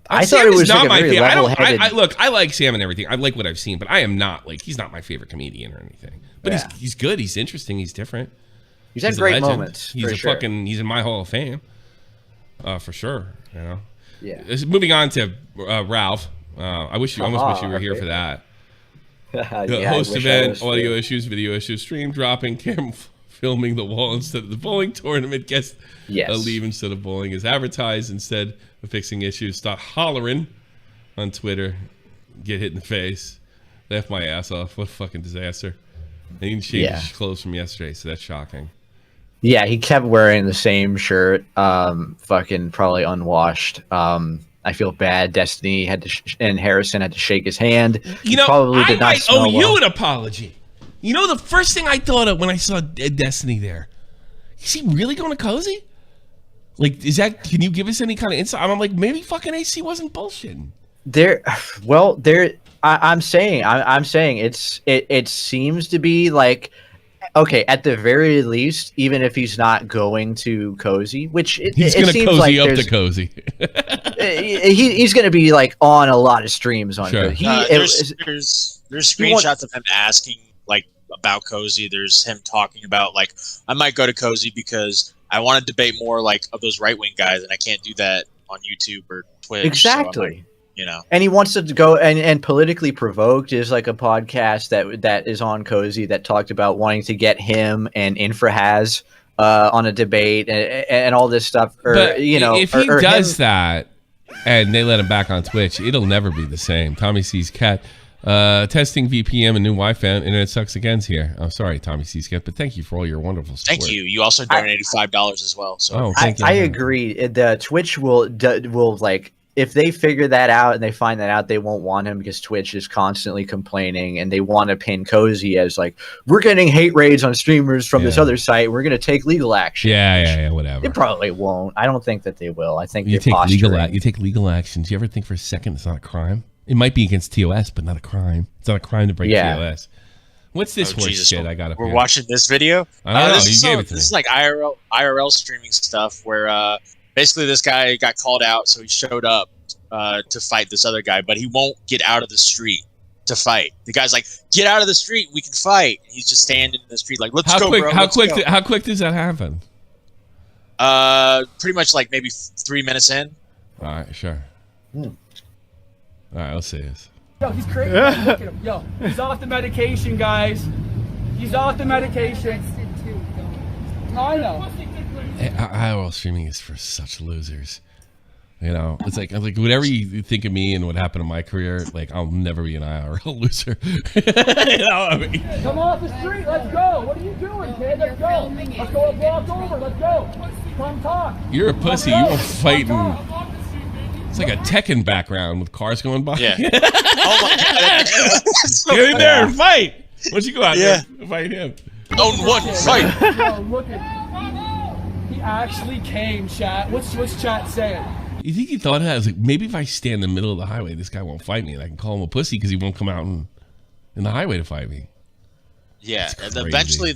Speaker 3: I thought it was not like my
Speaker 1: favorite. Look, I like Sam and everything. I like what I've seen, but I am not like he's not my favorite comedian or anything. But he's good. He's interesting. He's different.
Speaker 3: He's had great moments.
Speaker 1: He's he's in my Hall of Fame, for sure. You know.
Speaker 3: Yeah.
Speaker 1: Moving on to Ralph. I almost wish you were here for that. Host event, audio issues, video issues, stream dropping, camera filming the wall instead of the bowling tournament. Guest leave instead of bowling is advertised instead of fixing issues. Stop hollering on Twitter. Get hit in the face. Laugh my ass off. What a fucking disaster. And he didn't change his clothes from yesterday, so that's shocking.
Speaker 3: Yeah, he kept wearing the same shirt. Fucking probably unwashed. I feel bad. Destiny and Harrison had to shake his hand.
Speaker 1: You know, probably did not smell well. I might owe you an apology. You know, the first thing I thought of when I saw Destiny there, is he really going to Cozy? Like, can you give us any kind of insight? I'm like, maybe fucking AC wasn't bullshitting. I'm saying it seems to be like, okay, at the very least, even if he's not going to Cozy, which he's going to cozy up to Cozy.
Speaker 3: He's going to be like on a lot of streams on Cozy.
Speaker 4: There's screenshots of him asking like about Cozy. There's him talking about like, I might go to Cozy because I want to debate more like of those right wing guys, and I can't do that on YouTube or Twitch.
Speaker 3: Exactly.
Speaker 4: So you know,
Speaker 3: and he wants to go and Politically Provoked is like a podcast that is on Cozy that talked about wanting to get him and Infrahaz on a debate and all this stuff.
Speaker 1: But you know, if he does that and they let him back on Twitch, it'll never be the same. Tommy C's Cat. Testing VPN and new Wi-Fi. Internet sucks again's here. I'm sorry, Tommy C's Cat, but thank you for all your wonderful support.
Speaker 4: Thank you. You also donated $5 as well. So
Speaker 1: thank you.
Speaker 3: I agree. The Twitch will like, if they figure that out and they find that out, they won't want him because Twitch is constantly complaining and they want to pin Cozy as like, we're getting hate raids on streamers from this other site. We're going to take legal action.
Speaker 1: Yeah, whatever.
Speaker 3: They probably won't. I don't think that they will. I think
Speaker 1: you take legal action. Do you ever think for a second it's not a crime? It might be against TOS, but not a crime. It's not a crime to break TOS. What's this horse shit I got up here?
Speaker 4: We're watching this video?
Speaker 1: I don't know. You gave it to me.
Speaker 4: This is like IRL streaming stuff where basically this guy got called out, so he showed up to fight this other guy, but he won't get out of the street to fight. The guy's like, get out of the street, we can fight. And he's just standing in the street like, let's go, bro.
Speaker 1: How quick does that happen?
Speaker 4: Pretty much like maybe 3 minutes in.
Speaker 1: All right, sure. All right, let's see this.
Speaker 6: Yo, he's crazy. Look at him. Yo, he's off the medication, guys. He's off the medication. I know.
Speaker 1: IRL streaming is for such losers. You know, it's like whatever you think of me and what happened in my career, like I'll never be an IRL loser. You know, I mean,
Speaker 6: come off the street, let's go. What are you doing, kid? Let's go. Let's go a block over. Let's go. Come talk.
Speaker 1: You're a pussy. You won't fight in. It's like a Tekken background with cars going by.
Speaker 4: Yeah. Oh my God.
Speaker 1: Get in there and fight. Why don't you go out there and fight him?
Speaker 4: Own one, fight.
Speaker 6: Yo, look at. He actually came, chat. What's chat saying?
Speaker 1: You think he thought that? I was like, maybe if I stand in the middle of the highway, this guy won't fight me, and I can call him a pussy because he won't come out in the highway to fight me.
Speaker 4: Yeah, and eventually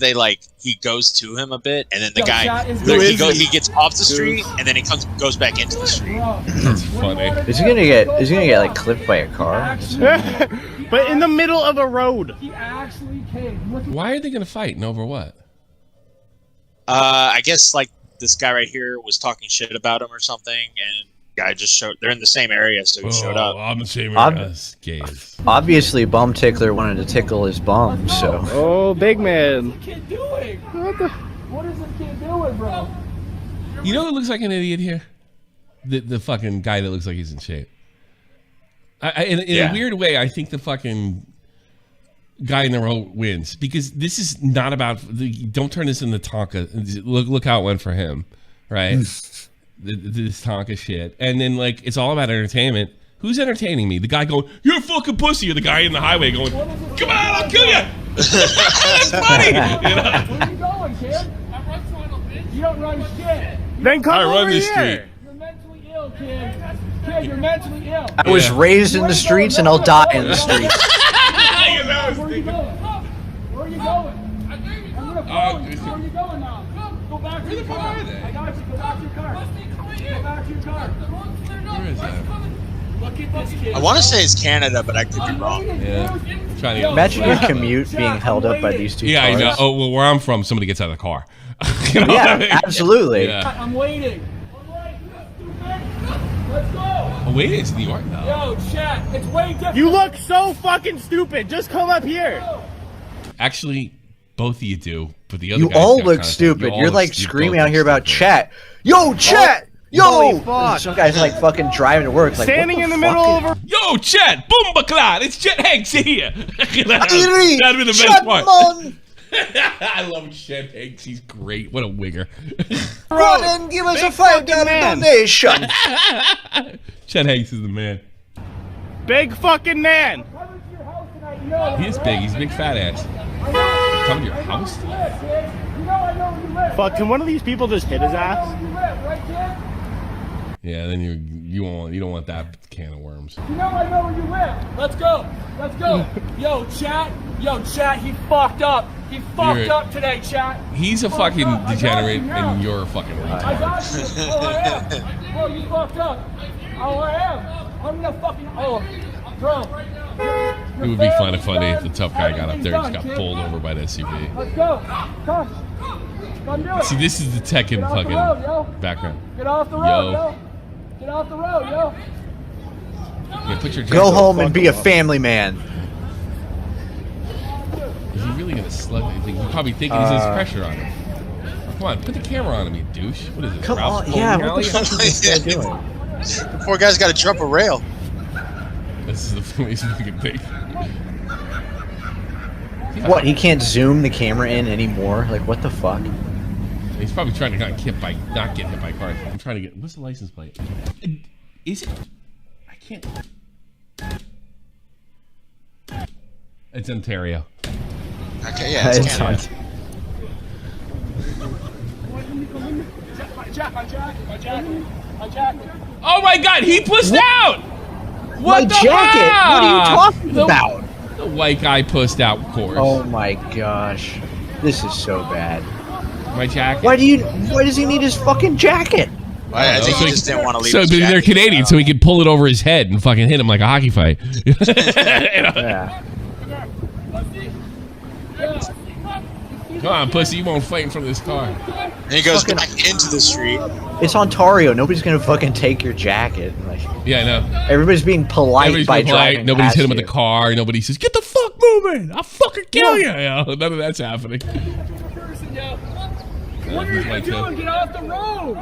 Speaker 4: he goes to him a bit, and then the guy he gets off the street, and then he goes back into the street.
Speaker 1: That's funny.
Speaker 3: Is he gonna get like clipped by a car?
Speaker 10: But in the middle of a road.
Speaker 6: He actually came.
Speaker 1: Why are they gonna fight and over what?
Speaker 4: I guess like this guy right here was talking shit about him or something, and guy just showed. They're in the same area, so he showed up.
Speaker 1: I'm the same as gays.
Speaker 3: Obviously, Bum Tickler wanted to tickle his bum, so.
Speaker 10: Oh, big man.
Speaker 6: What is this kid doing? What is this kid doing, bro?
Speaker 1: You know who looks like an idiot here? The fucking guy that looks like he's in shape. In a weird way, I think the fucking guy in the row wins, because this is not about. Don't turn this into Tonka. Look how it went for him, right? This Tonka shit, and then like it's all about entertainment. Who's entertaining me? The guy going, "You're a fucking pussy," or the guy in the highway going, "Come on, I'll kill you." That's funny. You know?
Speaker 6: Where you going, kid? I run so I don't bitch. You don't run shit.
Speaker 10: Then come over
Speaker 1: run this
Speaker 10: here.
Speaker 1: street.
Speaker 6: You're mentally ill, kid. Kid, you're mentally ill.
Speaker 3: I was raised in the streets and I'll die in the streets.
Speaker 6: Where are you going? Where are you going? I'm gonna follow you. Where are you going now? Go back to your car. I got you. Go back to your car. Go back to your car.
Speaker 1: Where is that?
Speaker 6: Look at this kid.
Speaker 4: I want to say it's Canada, but I could be wrong.
Speaker 1: Yeah. Trying to get
Speaker 3: Imagine your commute being held up by these two
Speaker 1: Yeah, I
Speaker 3: cars.
Speaker 1: know. Oh, well, where I'm from, somebody gets out of the car. You know what I mean?
Speaker 3: Absolutely.
Speaker 1: Yeah.
Speaker 6: I'm waiting. Let's go.
Speaker 1: Oh, wait, it's New York now.
Speaker 6: Yo, chat. It's way different.
Speaker 10: You look so fucking stupid. Just come up here.
Speaker 1: Actually, both of you do, but the other
Speaker 3: You
Speaker 1: guys
Speaker 3: all
Speaker 1: got
Speaker 3: look
Speaker 1: kinda-
Speaker 3: stupid.
Speaker 1: you all
Speaker 3: You're
Speaker 1: look
Speaker 3: like
Speaker 1: stupid.
Speaker 3: screaming
Speaker 1: Both
Speaker 3: out
Speaker 1: look
Speaker 3: here about
Speaker 1: stupid.
Speaker 3: chat. Yo, chat!
Speaker 10: Holy
Speaker 3: Yo!
Speaker 10: fuck.
Speaker 3: Some guy's like fucking driving to work. Like,
Speaker 10: Standing
Speaker 3: what
Speaker 10: in the
Speaker 3: fuck
Speaker 10: middle
Speaker 3: is-
Speaker 10: of a...
Speaker 1: Yo, Chet, Boombaclad, it's Chet Hanks here. That'd be the best
Speaker 3: Chat,
Speaker 1: part.
Speaker 3: man!
Speaker 1: I love Chet Hanks. He's great. What a wigger.
Speaker 3: Run and give us a
Speaker 10: Big
Speaker 3: $5
Speaker 10: fucking man.
Speaker 3: donation.
Speaker 1: Chet Hanks is the man.
Speaker 10: Big fucking man.
Speaker 1: He is big. He's a big fat ass. Come to your house?
Speaker 10: Fuck, can one of these people just hit his ass?
Speaker 1: Yeah, then you don't want that can of worms.
Speaker 6: You know I know where you live. Let's go. Let's go. Yo, chat. Yo, chat. He fucked up. He fucked up today, chat.
Speaker 1: He's a fucking degenerate, and you're a fucking
Speaker 6: I
Speaker 1: retard.
Speaker 6: got you. Oh, I am. Bro, you fucked up. Oh, I am. I'm gonna fucking. Oh, bro.
Speaker 1: It would be kind of funny if the tough guy got up there and just got pulled over by the SUV.
Speaker 6: Let's go. Come. Come do it.
Speaker 1: See, this is the Tekken
Speaker 6: Get off the road, yo.
Speaker 1: fucking background.
Speaker 6: Get off the road, yo. Get off the road, yo.
Speaker 1: Yeah, put your
Speaker 3: Go home and be a family man.
Speaker 1: Is he really gonna slug anything? He's probably thinking he's pressure on him. Come on, put the camera on him, you douche. What is it?
Speaker 3: Come
Speaker 1: Ralph
Speaker 3: on, yeah,
Speaker 1: Bowling
Speaker 3: what the
Speaker 1: Alley?
Speaker 3: fuck is this guy doing?
Speaker 4: The poor guy's got to jump a rail.
Speaker 1: This is the funniest fucking thing.
Speaker 3: What, he can't zoom the camera in anymore? Like, what the fuck?
Speaker 1: He's probably trying to not get hit by cars. I'm trying to get. What's the license plate? Is it? I can't. It's Ontario.
Speaker 4: Okay, yeah, it's Canada.
Speaker 1: Oh my God! He pushed out. What
Speaker 3: My
Speaker 1: the
Speaker 3: jacket!
Speaker 1: fuck?
Speaker 3: What are you talking about?
Speaker 1: The white guy pushed out, of course.
Speaker 3: Oh my gosh. This is so bad.
Speaker 1: My jacket.
Speaker 3: Why does he need his fucking jacket?
Speaker 4: I think he just didn't want to leave.
Speaker 1: So
Speaker 4: his
Speaker 1: they're
Speaker 4: jacket
Speaker 1: Canadian,
Speaker 4: out.
Speaker 1: so he could pull it over his head and fucking hit him like a hockey fight. You know?
Speaker 3: Yeah.
Speaker 1: Come on, pussy, you won't fight in front of this car.
Speaker 4: And he goes back into the street.
Speaker 3: It's Ontario. Nobody's gonna fucking take your jacket. Like,
Speaker 1: Yeah, I know.
Speaker 3: everybody's being polite
Speaker 1: Everybody's
Speaker 3: by
Speaker 1: been polite.
Speaker 3: driving
Speaker 1: Nobody's
Speaker 3: past
Speaker 1: hit him with
Speaker 3: you.
Speaker 1: the car. Nobody says, "Get the fuck moving! I'll fucking kill you!" You know, none of that's happening.
Speaker 6: What are you doing? Get off the road!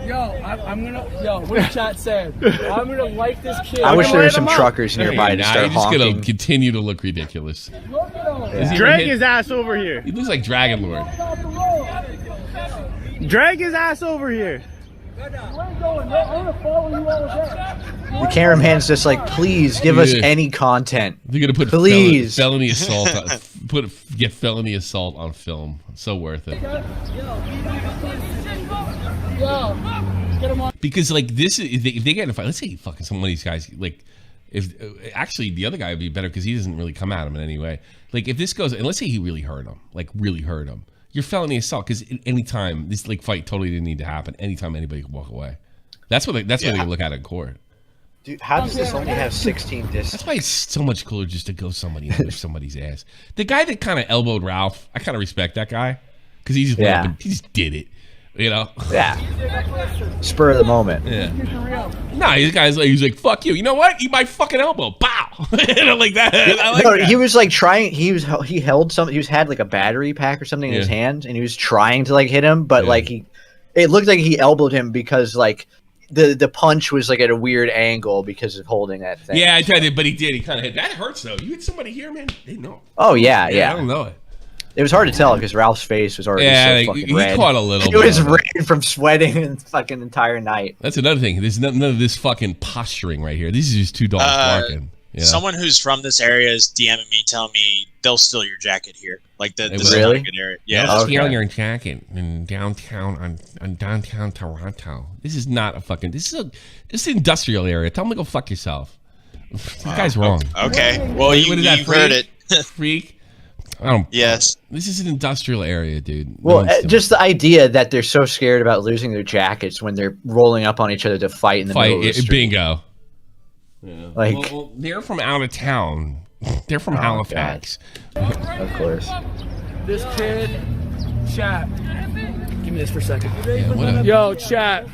Speaker 6: Yo, I'm gonna. Yo, what did chat say? I'm gonna like this kid.
Speaker 3: I wish there were some
Speaker 10: him up.
Speaker 3: truckers nearby to
Speaker 1: Nah,
Speaker 3: start
Speaker 1: you're just gonna
Speaker 3: honking.
Speaker 1: continue to look ridiculous.
Speaker 6: Look at him.
Speaker 1: Is he
Speaker 10: Drag
Speaker 1: hit-
Speaker 10: his ass over here.
Speaker 1: He looks like Dragon Lord.
Speaker 6: Get off the road.
Speaker 10: Drag his ass over here.
Speaker 6: Where are you going? I'm gonna follow you all day.
Speaker 3: The cameraman's just like, please give us
Speaker 1: Yeah.
Speaker 3: any content.
Speaker 1: They're gonna put
Speaker 3: Please.
Speaker 1: felony assault. Get felony assault on film. So worth it.
Speaker 6: Yo, get him on.
Speaker 1: Because like this is if they get in a fight, let's say fucking some of these guys like if actually the other guy would be better because he doesn't really come at him in any way. Like if this goes and let's say he really hurt him, like really hurt him, you're felony assault because anytime this like fight totally didn't need to happen. Anytime anybody can walk away, that's what they look at in court.
Speaker 3: Dude, how does this only have 16 discs?
Speaker 1: That's why it's so much cooler just to go somebody and push somebody's ass. The guy that kind of elbowed Ralph, I kind of respect that guy because he just went up and he just did it. You know?
Speaker 3: Yeah. Spur of the moment.
Speaker 1: Yeah. Nah, these guys, he's like, fuck you. You know what? Eat my fucking elbow. Bow. You know, like that. I like that.
Speaker 3: He was like trying. He held something. He had like a battery pack or something in his hand, and he was trying to like hit him, but like it looked like he elbowed him because like the punch was like at a weird angle because of holding that thing.
Speaker 1: Yeah, I tried it, but he did. He kind of hit. That hurts though. You hit somebody here, man. They know.
Speaker 3: Oh yeah.
Speaker 1: I don't know it.
Speaker 3: It was hard to tell because Ralph's face was already so fucking red.
Speaker 1: He caught a little.
Speaker 3: It was red from sweating the fucking entire night.
Speaker 1: That's another thing. There's none of this fucking posturing right here. These are just two dogs barking. You know?
Speaker 4: Someone who's from this area is DMing me, telling me they'll steal your jacket here. Like this is
Speaker 3: really?
Speaker 4: not a good area. Yeah,
Speaker 1: they'll steal your jacket in downtown on downtown Toronto. This is not a fucking. This is an industrial area. Tell them to go fuck yourself. This guy's wrong.
Speaker 4: Okay. Well, you heard it.
Speaker 1: Freak. I don't.
Speaker 4: Yes.
Speaker 1: This is an industrial area, dude.
Speaker 3: Well, just the idea that they're so scared about losing their jackets when they're rolling up on each other to fight in the middle of the street.
Speaker 1: Bingo. Yeah.
Speaker 3: Like,
Speaker 1: well, they're from out of town. They're from Halifax.
Speaker 3: Of course.
Speaker 6: This kid, chat. Give me this for a second.
Speaker 1: Yeah,
Speaker 6: Yo, chat.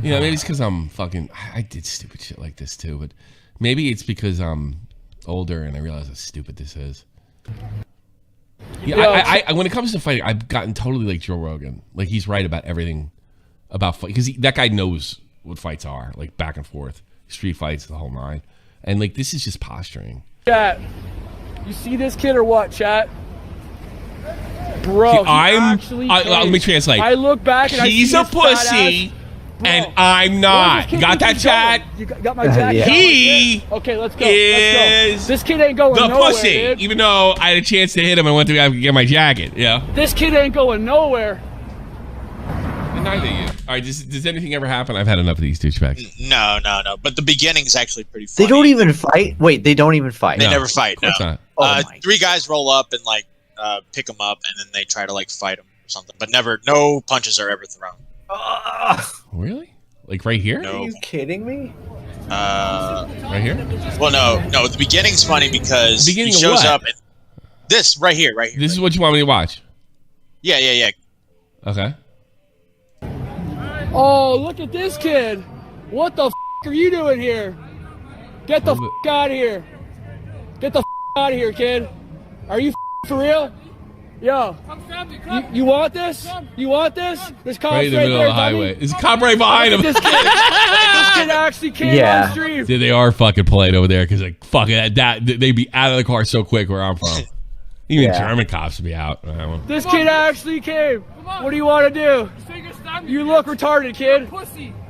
Speaker 1: You know, maybe it's because I'm fucking. I did stupid shit like this too, but maybe it's because I'm older and I realize how stupid this is. Yeah, I when it comes to fighting, I've gotten totally like Joe Rogan. Like he's right about everything about fight because that guy knows what fights are, like back and forth, street fights, the whole nine. And like this is just posturing.
Speaker 6: Chat, you see this kid or what, chat? Bro,
Speaker 1: let me translate.
Speaker 6: I look back and
Speaker 1: he's
Speaker 6: I
Speaker 1: a pussy, and I'm not. You got that, chat?
Speaker 6: You got my jacket?
Speaker 1: Yeah. He
Speaker 6: okay, let's go.
Speaker 1: is
Speaker 6: this kid ain't going
Speaker 1: the
Speaker 6: nowhere,
Speaker 1: pussy.
Speaker 6: dude.
Speaker 1: Even though I had a chance to hit him, I went to get my jacket. Yeah.
Speaker 6: This kid ain't going nowhere.
Speaker 1: And neither you. All right. Does anything ever happen? I've had enough of these douchebags.
Speaker 4: No. But the beginning's actually pretty funny.
Speaker 3: They don't even fight. Wait, they don't even fight.
Speaker 4: They never fight. No.
Speaker 3: Not.
Speaker 4: Three guys roll up and like pick them up, and then they try to like fight them or something. But no punches are ever thrown.
Speaker 1: Really? Like right here?
Speaker 4: No.
Speaker 3: Are you kidding me?
Speaker 1: Right here?
Speaker 4: Well, no. The beginning's funny because he shows up and this right here.
Speaker 1: This is what you want me to watch?
Speaker 4: Yeah.
Speaker 1: Okay.
Speaker 6: Oh, look at this kid. What the f are you doing here? Get the f out of here. Get the f out of here, kid. Are you for real? Yo, you want this? You want this? There's cops
Speaker 1: right in the middle of the highway. There's a cop right behind him.
Speaker 6: This kid actually came on stream.
Speaker 1: Dude, they are fucking playing over there because like fuck it, they'd be out of the car so quick where I'm from. Even German cops would be out.
Speaker 6: This kid actually came. What do you want to do? You look retarded, kid.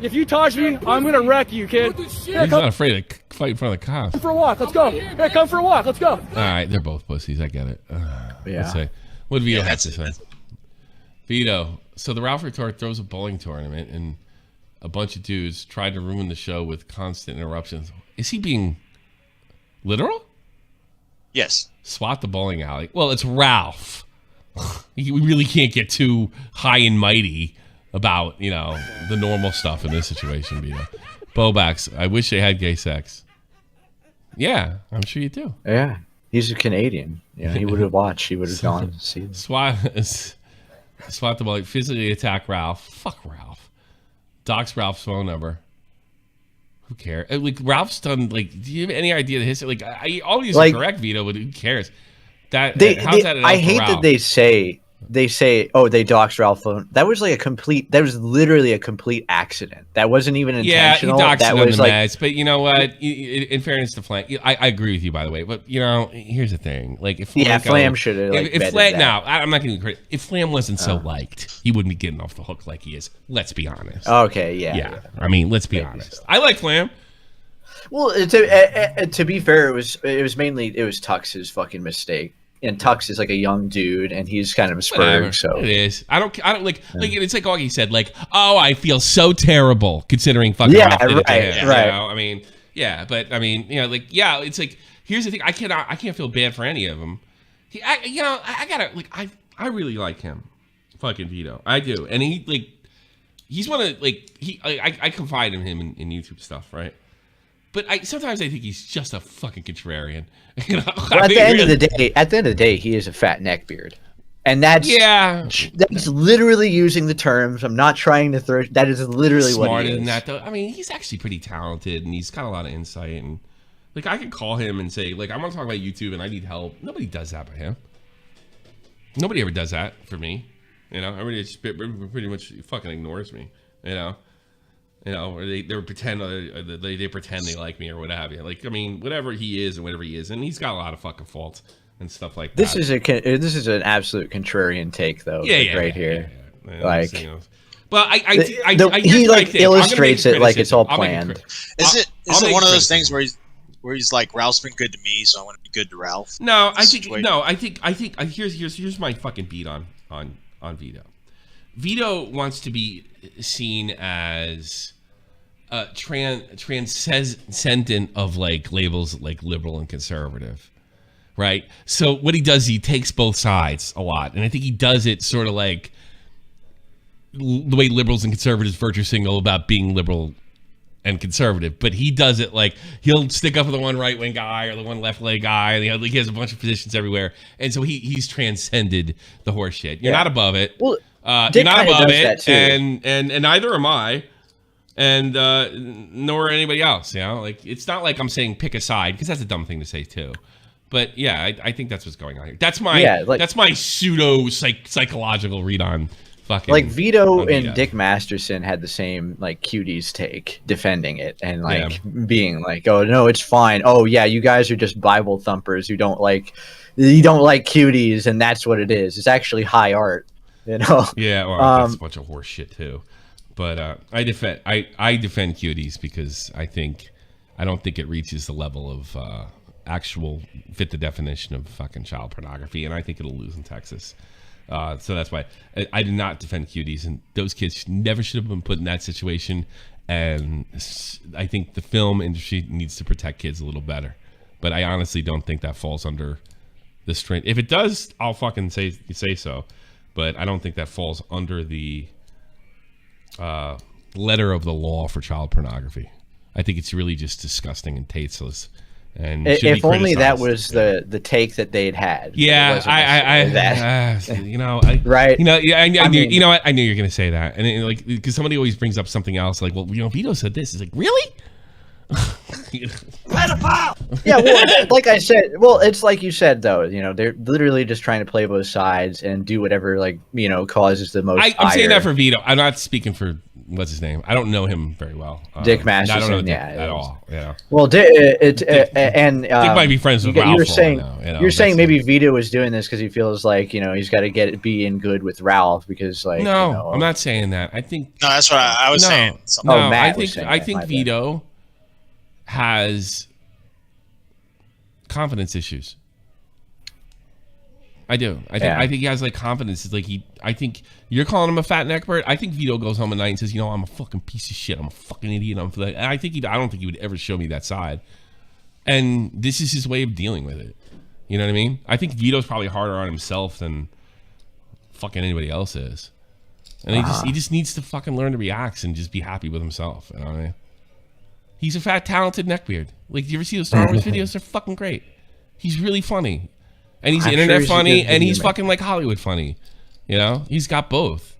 Speaker 6: If you touch me, I'm gonna wreck you, kid.
Speaker 1: He's not afraid to fight in front of the cops.
Speaker 6: Come for a walk. Let's go. Hey, come for a walk. Let's go.
Speaker 1: All right, they're both pussies. I get it. Let's say. What did Vito have to say? Vito. So the Ralph Retort throws a bowling tournament, and a bunch of dudes tried to ruin the show with constant interruptions. Is he being literal?
Speaker 4: Yes.
Speaker 1: Swat the bowling alley. Well, it's Ralph. We really can't get too high and mighty about, the normal stuff in this situation, Vito. Bowblax, I wish they had gay sex. Yeah, I'm sure you do.
Speaker 3: Yeah. He's a Canadian. Yeah, he would have watched. He would have gone to see them.
Speaker 1: Swat the ball. Physically attack Ralph. Fuck Ralph. Dox Ralph's phone number. Who cares? Like Ralph's done. Like, do you have any idea the history? Like, I always correct Vito, but who cares? I
Speaker 3: hate that they say, oh, they doxed Ralph phone. That was literally a complete accident. That wasn't even intentional.
Speaker 1: Yeah, he doxed
Speaker 3: that
Speaker 1: it on
Speaker 3: was
Speaker 1: the
Speaker 3: like,
Speaker 1: meds. But you know what? In fairness to Flam, I agree with you, by the way. But here's the thing: like, if
Speaker 3: Flam should have
Speaker 1: if Flam, now I'm not giving credit. If Flam wasn't so liked, he wouldn't be getting off the hook like he is. Let's be honest.
Speaker 3: Okay, yeah.
Speaker 1: I mean, let's be honest. So. I like Flam.
Speaker 3: Well, to be fair, it was Tux's fucking mistake. And Tux is like a young dude, and he's kind of a spurg. So
Speaker 1: it is. I don't like. It's like Augie said. Like, oh, I feel so terrible considering fucking. Ralph did it to him,
Speaker 3: right.
Speaker 1: I mean, but I mean, it's like here's the thing. I can't feel bad for any of them. I really like him, fucking Vito. I do, and he's one of I confide in him in YouTube stuff, right? But sometimes I think he's just a fucking contrarian.
Speaker 3: Well, at the end of the day, he is a fat neckbeard. And that's literally using the terms. I'm not trying to throw. That is literally what he is.
Speaker 1: Smarter than that, though. I mean, he's actually pretty talented, and he's got a lot of insight. And like, I could call him and say, like, I want to talk about YouTube, and I need help. Nobody does that by him. Nobody ever does that for me. You know, everybody just pretty much fucking ignores me. You know, or they pretend they pretend they like me or what have you. Like, I mean, whatever he is and whatever he is, and he's got a lot of fucking faults and stuff like that.
Speaker 3: This is an absolute contrarian take, though. Right here.
Speaker 1: Yeah,
Speaker 3: like,
Speaker 1: but
Speaker 3: he like illustrates it like it's all planned.
Speaker 4: Is it one of those things where he's like, Ralph's been good to me, so I want to be good to Ralph?
Speaker 1: No, I think here's my fucking beat on Vito. Vito wants to be seen as transcendent of like labels like liberal and conservative, right? So what he does, he takes both sides a lot, and I think he does it sort of like the way liberals and conservatives virtue signal about being liberal and conservative, but he does it like he'll stick up for the one right-wing guy or the one left-wing guy, and he has a bunch of positions everywhere, and so he's transcended the horse shit. You're not above it.
Speaker 3: Well,
Speaker 1: you're not above it, and neither am I, and nor anybody else. You know, like, it's not like I'm saying pick a side, because that's a dumb thing to say too. But yeah, I think that's what's going on here. That's my pseudo psychological read on fucking.
Speaker 3: Like, Vito and Dick Masterson had the same like cuties take, defending it and like being like, oh no, it's fine. Oh yeah, you guys are just Bible thumpers who don't like cuties, and that's what it is. It's actually high art. You know? Yeah,
Speaker 1: well, that's a bunch of horse shit too. But I defend cuties because I don't think it reaches the level of actual fit the definition of fucking child pornography, and I think it'll lose in Texas. So that's why I do not defend cuties, and those kids never should have been put in that situation. And I think the film industry needs to protect kids a little better. But I honestly don't think that falls under the strength. If it does, I'll fucking say so. But I don't think that falls under the letter of the law for child pornography. I think it's really just disgusting and tasteless. And
Speaker 3: if only that was the take that they'd had.
Speaker 1: Yeah, right. You know what? I knew you were gonna say that, and like, because somebody always brings up something else, like, well, Vito said this. It's like, really?
Speaker 3: Pedophile. Yeah, well, like I said, it's like you said though. You know, they're literally just trying to play both sides and do whatever causes the most.
Speaker 1: I'm saying that for Vito. I'm not speaking for what's his name. I don't know him very well.
Speaker 3: Dick Masterson.
Speaker 1: I don't know Dick at all. Yeah.
Speaker 3: Well, Dick
Speaker 1: might be friends with Ralph.
Speaker 3: You're saying maybe Vito is doing this because he feels like he's got to be in good with Ralph because like.
Speaker 1: No, I'm not saying that. I think.
Speaker 4: No, that's what I was saying.
Speaker 1: No, I think Vito has confidence issues. I do. I think he has like confidence. It's like I think you're calling him a fat neckbird. I think Vito goes home at night and says, I'm a fucking piece of shit. I'm a fucking idiot. And I don't think he would ever show me that side. And this is his way of dealing with it. You know what I mean? I think Vito's probably harder on himself than fucking anybody else is. And he just needs to fucking learn to relax and just be happy with himself. You know what I mean? He's a fat, talented neckbeard. Like, do you ever see those Star Wars videos? They're fucking great. He's really funny. And he's internet funny, and he's fucking like Hollywood funny. He's got both.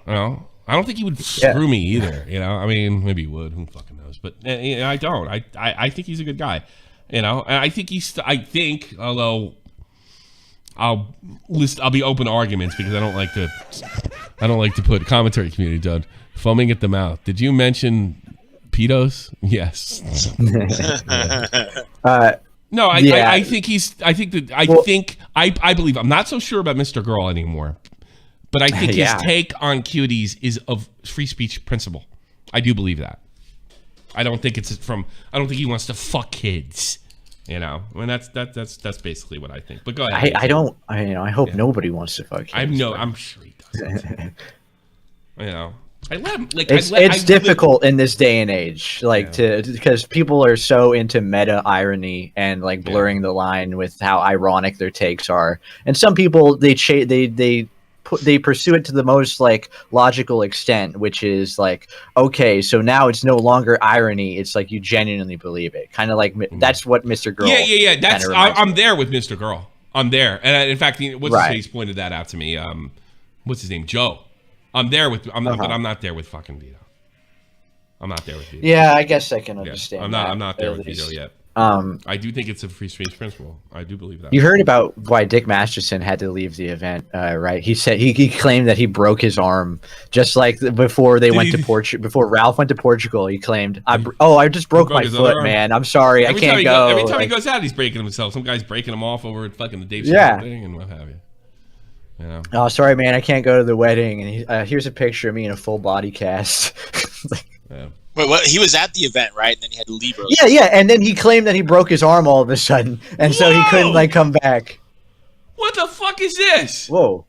Speaker 1: I don't think he would screw me either. I mean, maybe he would. Who fucking knows? But I don't. I think he's a good guy. And I think although I'll be open to arguments because I don't like to put commentary community done foaming at the mouth. Did you mention pedos? Yes. No, I believe, I'm not so sure about Mr. Girl anymore, but I think his take on cuties is of free speech principle. I do believe that. I don't think he wants to fuck kids. I mean, that's basically what I think. But go ahead.
Speaker 3: I hope nobody wants to fuck kids.
Speaker 1: I'm sure he doesn't. I let him,
Speaker 3: it's difficult in this day and age, because people are so into meta irony and like blurring the line with how ironic their takes are, and some people they pursue it to the most like logical extent, which is like, okay, so now it's no longer irony; it's like you genuinely believe it, kind of like that's what Mr. Girl.
Speaker 1: Yeah. I'm there with Mr. Girl. I'm there. And in fact, what's
Speaker 3: Right.
Speaker 1: his face pointed that out to me. What's his name? Joe. I'm there with. But I'm not there with fucking Vito. I'm not there with Vito.
Speaker 3: Yeah, I guess I can understand.
Speaker 1: I'm not there
Speaker 3: at
Speaker 1: with Vito
Speaker 3: least.
Speaker 1: yet. I do think it's a free speech principle. I do believe that.
Speaker 3: You heard about why Dick Masterson had to leave the event, right? He said he claimed that he broke his arm just like before they went to Portugal. Before Ralph went to Portugal, he claimed, "I just broke my foot, man. I'm sorry, I can't go."
Speaker 1: Every time he goes out, he's breaking himself. Some guy's breaking him off over at fucking the Dave Chappelle
Speaker 3: Yeah.
Speaker 1: thing and what have you. You know?
Speaker 3: Oh, sorry, man, I can't go to the wedding. And here's a picture of me in a full body cast.
Speaker 1: Yeah.
Speaker 4: Wait, what? He was at the event, right? And then he had to leave early.
Speaker 3: Yeah, and then he claimed that he broke his arm all of a sudden, and so he couldn't like come back.
Speaker 1: What the fuck is this?
Speaker 3: Whoa,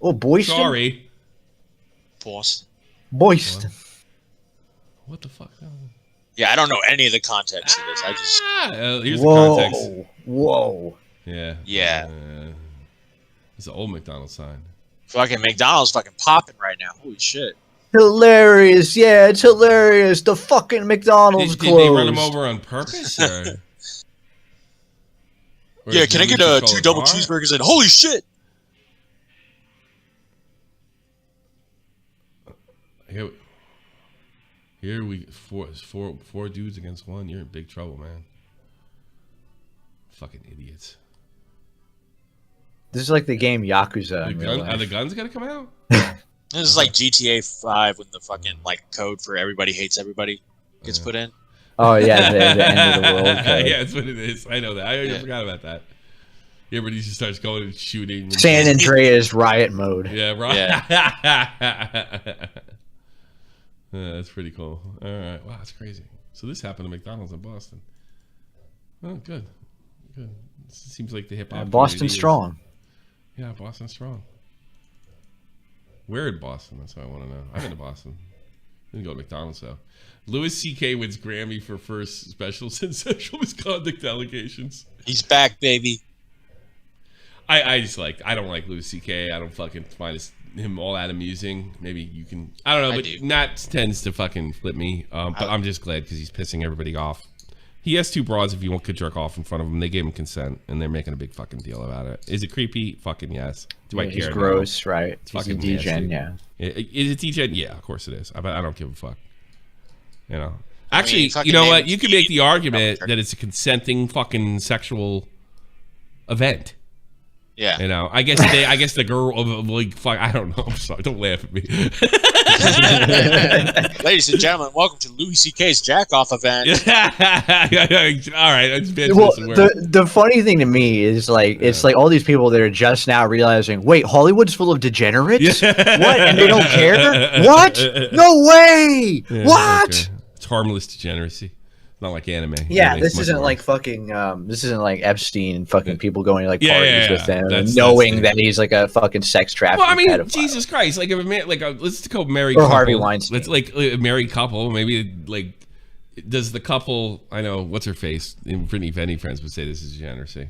Speaker 3: Boyston.
Speaker 1: Sorry.
Speaker 3: Boyston.
Speaker 1: What the fuck?
Speaker 4: Yeah, I don't know any of the context of this. I just.
Speaker 1: Here's the context.
Speaker 3: Whoa.
Speaker 1: Yeah.
Speaker 4: Yeah.
Speaker 1: It's an old McDonald's sign.
Speaker 4: Fucking McDonald's fucking popping right now. Holy shit.
Speaker 3: Hilarious, yeah, it's hilarious. The fucking McDonald's
Speaker 1: Did
Speaker 3: closed.
Speaker 1: they run him over on purpose? Or
Speaker 4: Yeah, can I get 2 double cheeseburgers and holy shit?
Speaker 1: Here we four dudes against one. You're in big trouble, man. Fucking idiots.
Speaker 3: This is like the game Yakuza.
Speaker 1: Are the guns gonna come out?
Speaker 4: This is like GTA 5 when the fucking like code for everybody hates everybody gets put in.
Speaker 3: Oh yeah, the end of the world code.
Speaker 1: Yeah, that's what it is. I know that. I forgot about that. Everybody just starts going and shooting.
Speaker 3: San Andreas riot mode.
Speaker 1: Yeah, right.
Speaker 4: Yeah.
Speaker 1: That's pretty cool. All right. Wow, that's crazy. So this happened to McDonald's in Boston. Oh, good. Good. It seems like the hip hop.
Speaker 3: Boston strong.
Speaker 1: Yeah, Boston strong. Where in Boston? That's what I want to know. I've been to Boston. Didn't go to McDonald's though. Louis C.K. wins Grammy for first special since sexual misconduct allegations.
Speaker 4: He's back, baby.
Speaker 1: I don't like Louis C.K. I don't fucking find him all that amusing. Maybe you can. I don't know, but Nat tends to fucking flip me. But I'm just glad because he's pissing everybody off. He has 2 broads if you could jerk off in front of him. They gave him consent, and they're making a big fucking deal about it. Is it creepy? Fucking yes. Do I care?
Speaker 3: He's gross, right?
Speaker 1: It's fucking
Speaker 3: D-gen, yeah.
Speaker 1: Is it D-gen? Yeah, of course it is. I don't give a fuck. You know. Actually,
Speaker 4: I mean,
Speaker 1: you know what? You could make the argument that it's a consenting fucking sexual event.
Speaker 4: Yeah.
Speaker 1: You know, I guess the girl like fuck. I don't know. I'm sorry. Don't laugh at me.
Speaker 4: Ladies and gentlemen, welcome to Louis C.K.'s jack-off event.
Speaker 1: All right.
Speaker 3: Well, the funny thing to me is like it's like all these people that are just now realizing, wait, Hollywood's full of degenerates? What? And they don't care? What? No way!
Speaker 1: Yeah,
Speaker 3: what?
Speaker 1: okay. It's harmless degeneracy. Not like anime.
Speaker 3: Yeah,
Speaker 1: Anime's
Speaker 3: this
Speaker 1: much
Speaker 3: isn't
Speaker 1: more.
Speaker 3: like fucking. This isn't like Epstein and fucking people going to like
Speaker 1: Yeah,
Speaker 3: parties
Speaker 1: yeah,
Speaker 3: with them,
Speaker 1: yeah.
Speaker 3: and knowing that he's like a fucking sex trafficking
Speaker 1: Well, I mean,
Speaker 3: pedophile.
Speaker 1: Jesus Christ! Like if a man, like let's go married
Speaker 3: Or
Speaker 1: couple.
Speaker 3: Harvey Weinstein.
Speaker 1: Let's like a married couple. Maybe like does the couple? I know what's her face. Brittany Venny friends would say this is degeneracy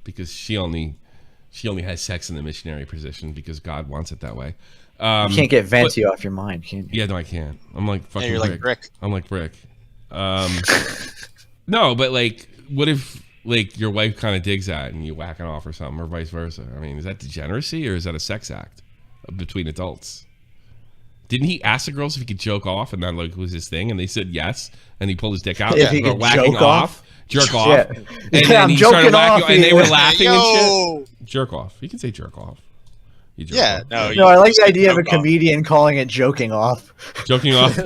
Speaker 1: because she only has sex in the missionary position because God wants it that way.
Speaker 3: You can't get Venti off your mind, can you?
Speaker 1: Yeah, no, I can't. I'm like fucking.
Speaker 4: You're like Brick.
Speaker 1: I'm like Brick. No, but like, what if like your wife kind of digs that and you whacking off or something, or vice versa? I mean, is that degeneracy or is that a sex act between adults? Didn't he ask the girls if he could joke off and that like was his thing, and they said yes, and he pulled his dick out
Speaker 3: If he could joke off?
Speaker 1: jerk off,
Speaker 3: Yeah.
Speaker 1: and
Speaker 3: Yeah,
Speaker 1: then
Speaker 3: I'm
Speaker 1: he started
Speaker 3: joking
Speaker 1: whacking,
Speaker 3: off
Speaker 1: and they were
Speaker 3: here.
Speaker 1: laughing and
Speaker 4: Yo.
Speaker 1: shit. Jerk off. You can say jerk off. You jerk
Speaker 4: Yeah,
Speaker 1: off.
Speaker 4: no.
Speaker 3: No, I like the idea of a comedian calling it joking off.
Speaker 1: Joking off.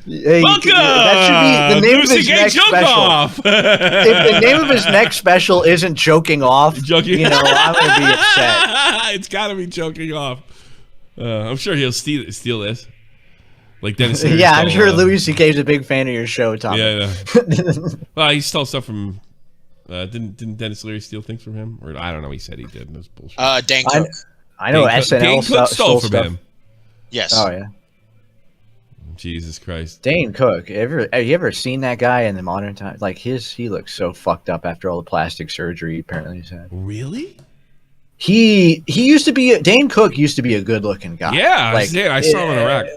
Speaker 3: Hey,
Speaker 1: Welcome.
Speaker 3: that should be the name of
Speaker 1: Lucy
Speaker 3: his
Speaker 1: Gay
Speaker 3: next
Speaker 1: Joke
Speaker 3: special.
Speaker 1: Off.
Speaker 3: If the name of his next special isn't joking off,
Speaker 1: Joking.
Speaker 3: you know, I'm gonna be upset.
Speaker 1: It's got to be joking off. I'm sure he'll steal this. Like Dennis.
Speaker 3: Yeah, I'm sure Louis C.K. is a big fan of your show, Tom.
Speaker 1: Yeah. Well, he stole stuff from. Didn't Dennis Leary steal things from him? Or I don't know. He said he did. It was bullshit.
Speaker 4: Dan Cook.
Speaker 3: I know
Speaker 1: Dane
Speaker 3: SNL
Speaker 1: Cook stole from
Speaker 3: stuff.
Speaker 1: him.
Speaker 4: Yes.
Speaker 3: Oh yeah,
Speaker 1: Jesus Christ.
Speaker 3: Dane Cook. Have you ever seen that guy in the modern time? Like he looks so fucked up after all the plastic surgery apparently he's had.
Speaker 1: Really?
Speaker 3: He used to be Dane Cook used to be a good looking guy.
Speaker 1: Yeah,
Speaker 3: like,
Speaker 1: I saw him in Iraq.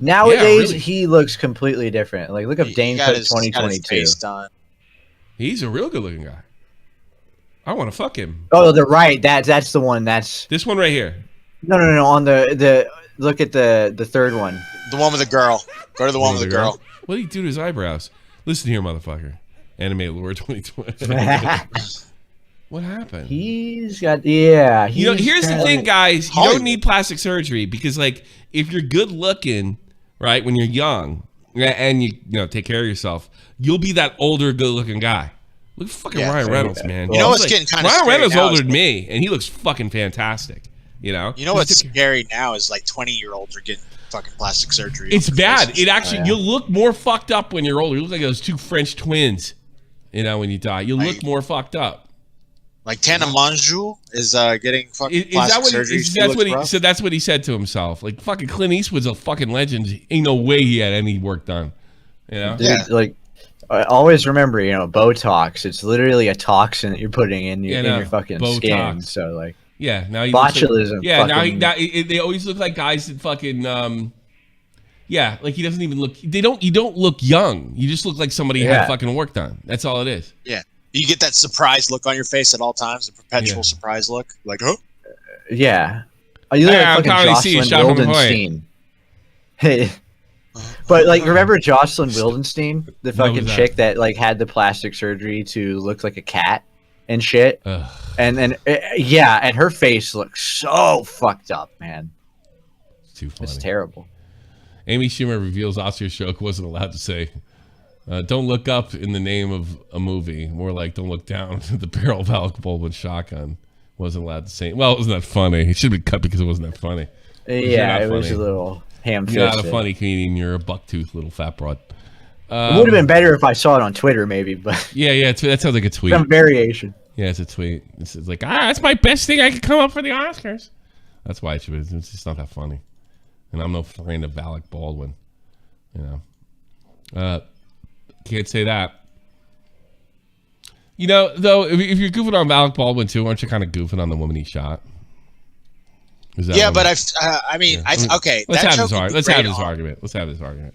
Speaker 3: Nowadays
Speaker 1: Yeah, really.
Speaker 3: he looks completely different. Like look up Dane
Speaker 4: got
Speaker 3: Cook
Speaker 4: his- got his
Speaker 3: 2022.
Speaker 4: face done.
Speaker 1: He's a real good looking guy. I want to fuck him.
Speaker 3: Oh, the right. That's the one. That's
Speaker 1: this one right here.
Speaker 3: No. On the look at the third one.
Speaker 4: The one with the girl. Go to the one with the girl.
Speaker 1: What did he do to his eyebrows? Listen here, motherfucker. Animated Lore 2020. What happened?
Speaker 3: He's got here's
Speaker 1: the thing, guys. You don't need plastic surgery because, like, if you're good looking, right, when you're young, and you take care of yourself, you'll be that older, good looking guy. Look at fucking Ryan Reynolds, man.
Speaker 4: You know what's getting kind of
Speaker 1: Ryan
Speaker 4: scary
Speaker 1: Reynolds
Speaker 4: now
Speaker 1: older than me, and he looks fucking fantastic. You know
Speaker 4: what's scary now is like 20-year-olds are getting fucking plastic surgery.
Speaker 1: It's bad. Faces. It actually you'll look more fucked up when you're older. You look like those two French twins. When you die, you look more fucked up.
Speaker 4: Like Tana Mongeau is getting fucking plastic surgery.
Speaker 1: That's what he said to himself. Like fucking Clint Eastwood's a fucking legend. Ain't no way he had any work done.
Speaker 3: Dude, like. Always remember, Botox. It's literally a toxin that you're putting in your fucking skin. So like,
Speaker 1: now
Speaker 3: botulism.
Speaker 1: Now they always look like guys that fucking like he doesn't even look. You don't look young. You just look like somebody had fucking work done. That's all it is.
Speaker 4: Yeah, you get that surprised look on your face at all times, the perpetual surprise look. Like, oh,
Speaker 3: yeah. You look like fucking Jocelyn Wildenstein. Hey. But like, remember Jocelyn Wildenstein, the fucking chick that like had the plastic surgery to look like a cat and shit, and her face looks so fucked up, man.
Speaker 1: It's too funny.
Speaker 3: It's terrible.
Speaker 1: Amy Schumer reveals Oscar Shoke wasn't allowed to say, "Don't look up" in the name of a movie. More like, "Don't look down." The barrel of Alec Baldwin's shotgun wasn't allowed to say. Well, it wasn't that funny. It should have been cut because it wasn't that funny.
Speaker 3: It was a little. You're
Speaker 1: not a funny comedian. You're a bucktooth little fat broad.
Speaker 3: It would have been better if I saw it on Twitter, maybe. But
Speaker 1: that sounds like a tweet.
Speaker 3: Some variation.
Speaker 1: Yeah, it's a tweet. It's like, that's my best thing I could come up for the Oscars. That's why it's just not that funny. And I'm no friend of Alec Baldwin. Can't say that. Though, if you're goofing on Alec Baldwin too, aren't you kind of goofing on the woman he shot?
Speaker 4: But okay.
Speaker 1: Let's have this argument.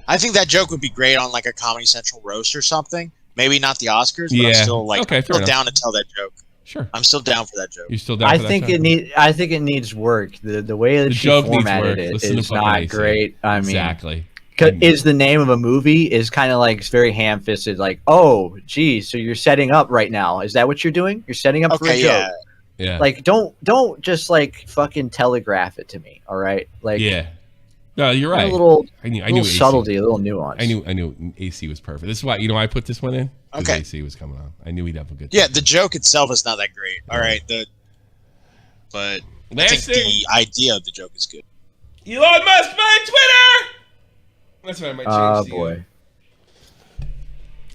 Speaker 4: I think that joke would be great on like a Comedy Central roast or something. Maybe not the Oscars, but I'm still like down to tell that joke.
Speaker 1: Sure,
Speaker 4: I'm still down for that joke.
Speaker 1: You're still down.
Speaker 3: I think it needs work. The way that she formatted it is not great. I mean,
Speaker 1: exactly.
Speaker 3: Is the name of a movie is kind of like it's very ham-fisted. Like, oh, geez, so you're setting up right now. Is that what you're doing? You're setting up for a joke.
Speaker 1: Yeah.
Speaker 3: Like, don't just like fucking telegraph it to me. All right. Like.
Speaker 1: Yeah. No, you're right.
Speaker 3: A little,
Speaker 1: I knew
Speaker 3: subtlety,
Speaker 1: AC.
Speaker 3: A little nuance.
Speaker 1: I knew AC was perfect. This is why I put this one in. Okay. AC was coming on. I knew he'd have a good.
Speaker 4: Yeah, the joke itself is not that great. All right. But I think the idea of the joke is good.
Speaker 1: Elon Musk buying Twitter. That's what I might change.
Speaker 3: Oh boy.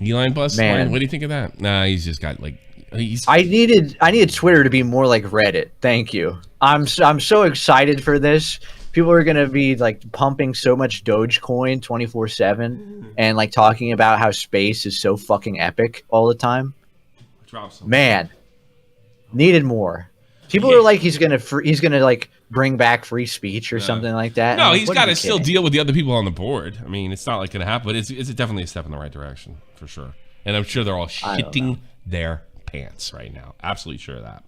Speaker 1: Elon Musk. Man, what do you think of that? Nah, he's just got like.
Speaker 3: I needed Twitter to be more like Reddit. Thank you. I'm so excited for this. People are gonna be like pumping so much Dogecoin 24/7 and like talking about how space is so fucking epic all the time. Man, needed more. People are like he's gonna like bring back free speech or something like that.
Speaker 1: No, he's got to still deal with the other people on the board. I mean, it's not like gonna happen, but it's definitely a step in the right direction for sure. And I'm sure they're all shitting their pants right now. Absolutely sure of that.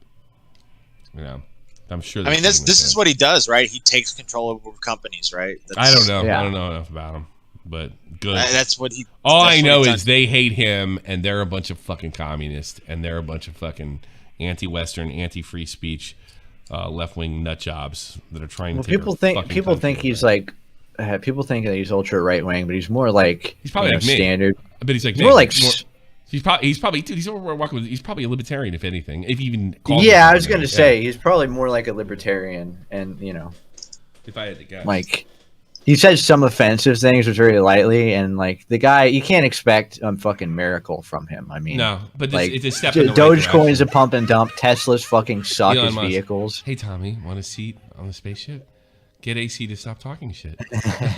Speaker 1: I'm sure.
Speaker 4: I mean, this is what he does, right? He takes control over companies, right?
Speaker 1: I don't know. Yeah. I don't know enough about him, but good.
Speaker 4: That's what he.
Speaker 1: All I know is they hate him, and they're a bunch of fucking communists, and they're a bunch of fucking anti-Western, anti-free speech, left-wing nut jobs that are trying to.
Speaker 3: People think he's like. People think that he's ultra right-wing, but he's more like
Speaker 1: he's probably like
Speaker 3: standard.
Speaker 1: But he's like
Speaker 3: more like.
Speaker 1: He's probably dude. He's probably a libertarian, if anything. If he even
Speaker 3: I was gonna say he's probably more like a libertarian, and
Speaker 1: if I had to guess,
Speaker 3: like he says some offensive things, but very lightly, and like the guy, you can't expect a fucking miracle from him. I mean,
Speaker 1: no, but
Speaker 3: like
Speaker 1: it's a step in the right
Speaker 3: Dogecoin's a pump and dump. Teslas fucking suck as vehicles.
Speaker 1: Hey Tommy, want a seat on the spaceship? Get AC to stop talking shit.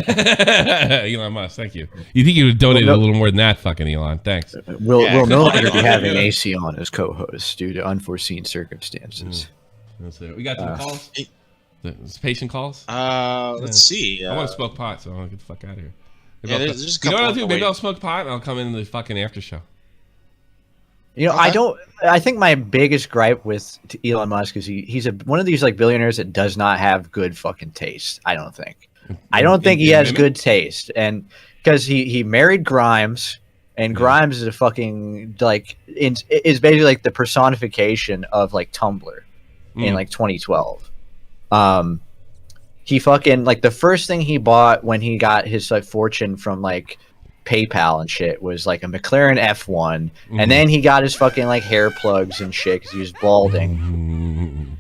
Speaker 1: Elon Musk, thank you. You think you would donate a little more than that, fucking Elon? Thanks.
Speaker 3: We'll no longer be having AC on as co-host due to unforeseen circumstances.
Speaker 1: We got some calls. Patient calls.
Speaker 4: Let's see.
Speaker 1: I want to smoke pot, so I want to get the fuck out of here.
Speaker 4: There's a couple.
Speaker 1: You know what I'll do? Maybe I'll smoke pot and I'll come in the fucking after show.
Speaker 3: You know, I think my biggest gripe with Elon Musk is he's one of these like billionaires that does not have good fucking taste. I don't think he has good taste, and because he married Grimes, and Grimes is a fucking like is basically like the personification of like Tumblr in like 2012. He fucking like the first thing he bought when he got his like fortune from like PayPal and shit was like a McLaren F1, and then he got his fucking like hair plugs and shit because he was balding.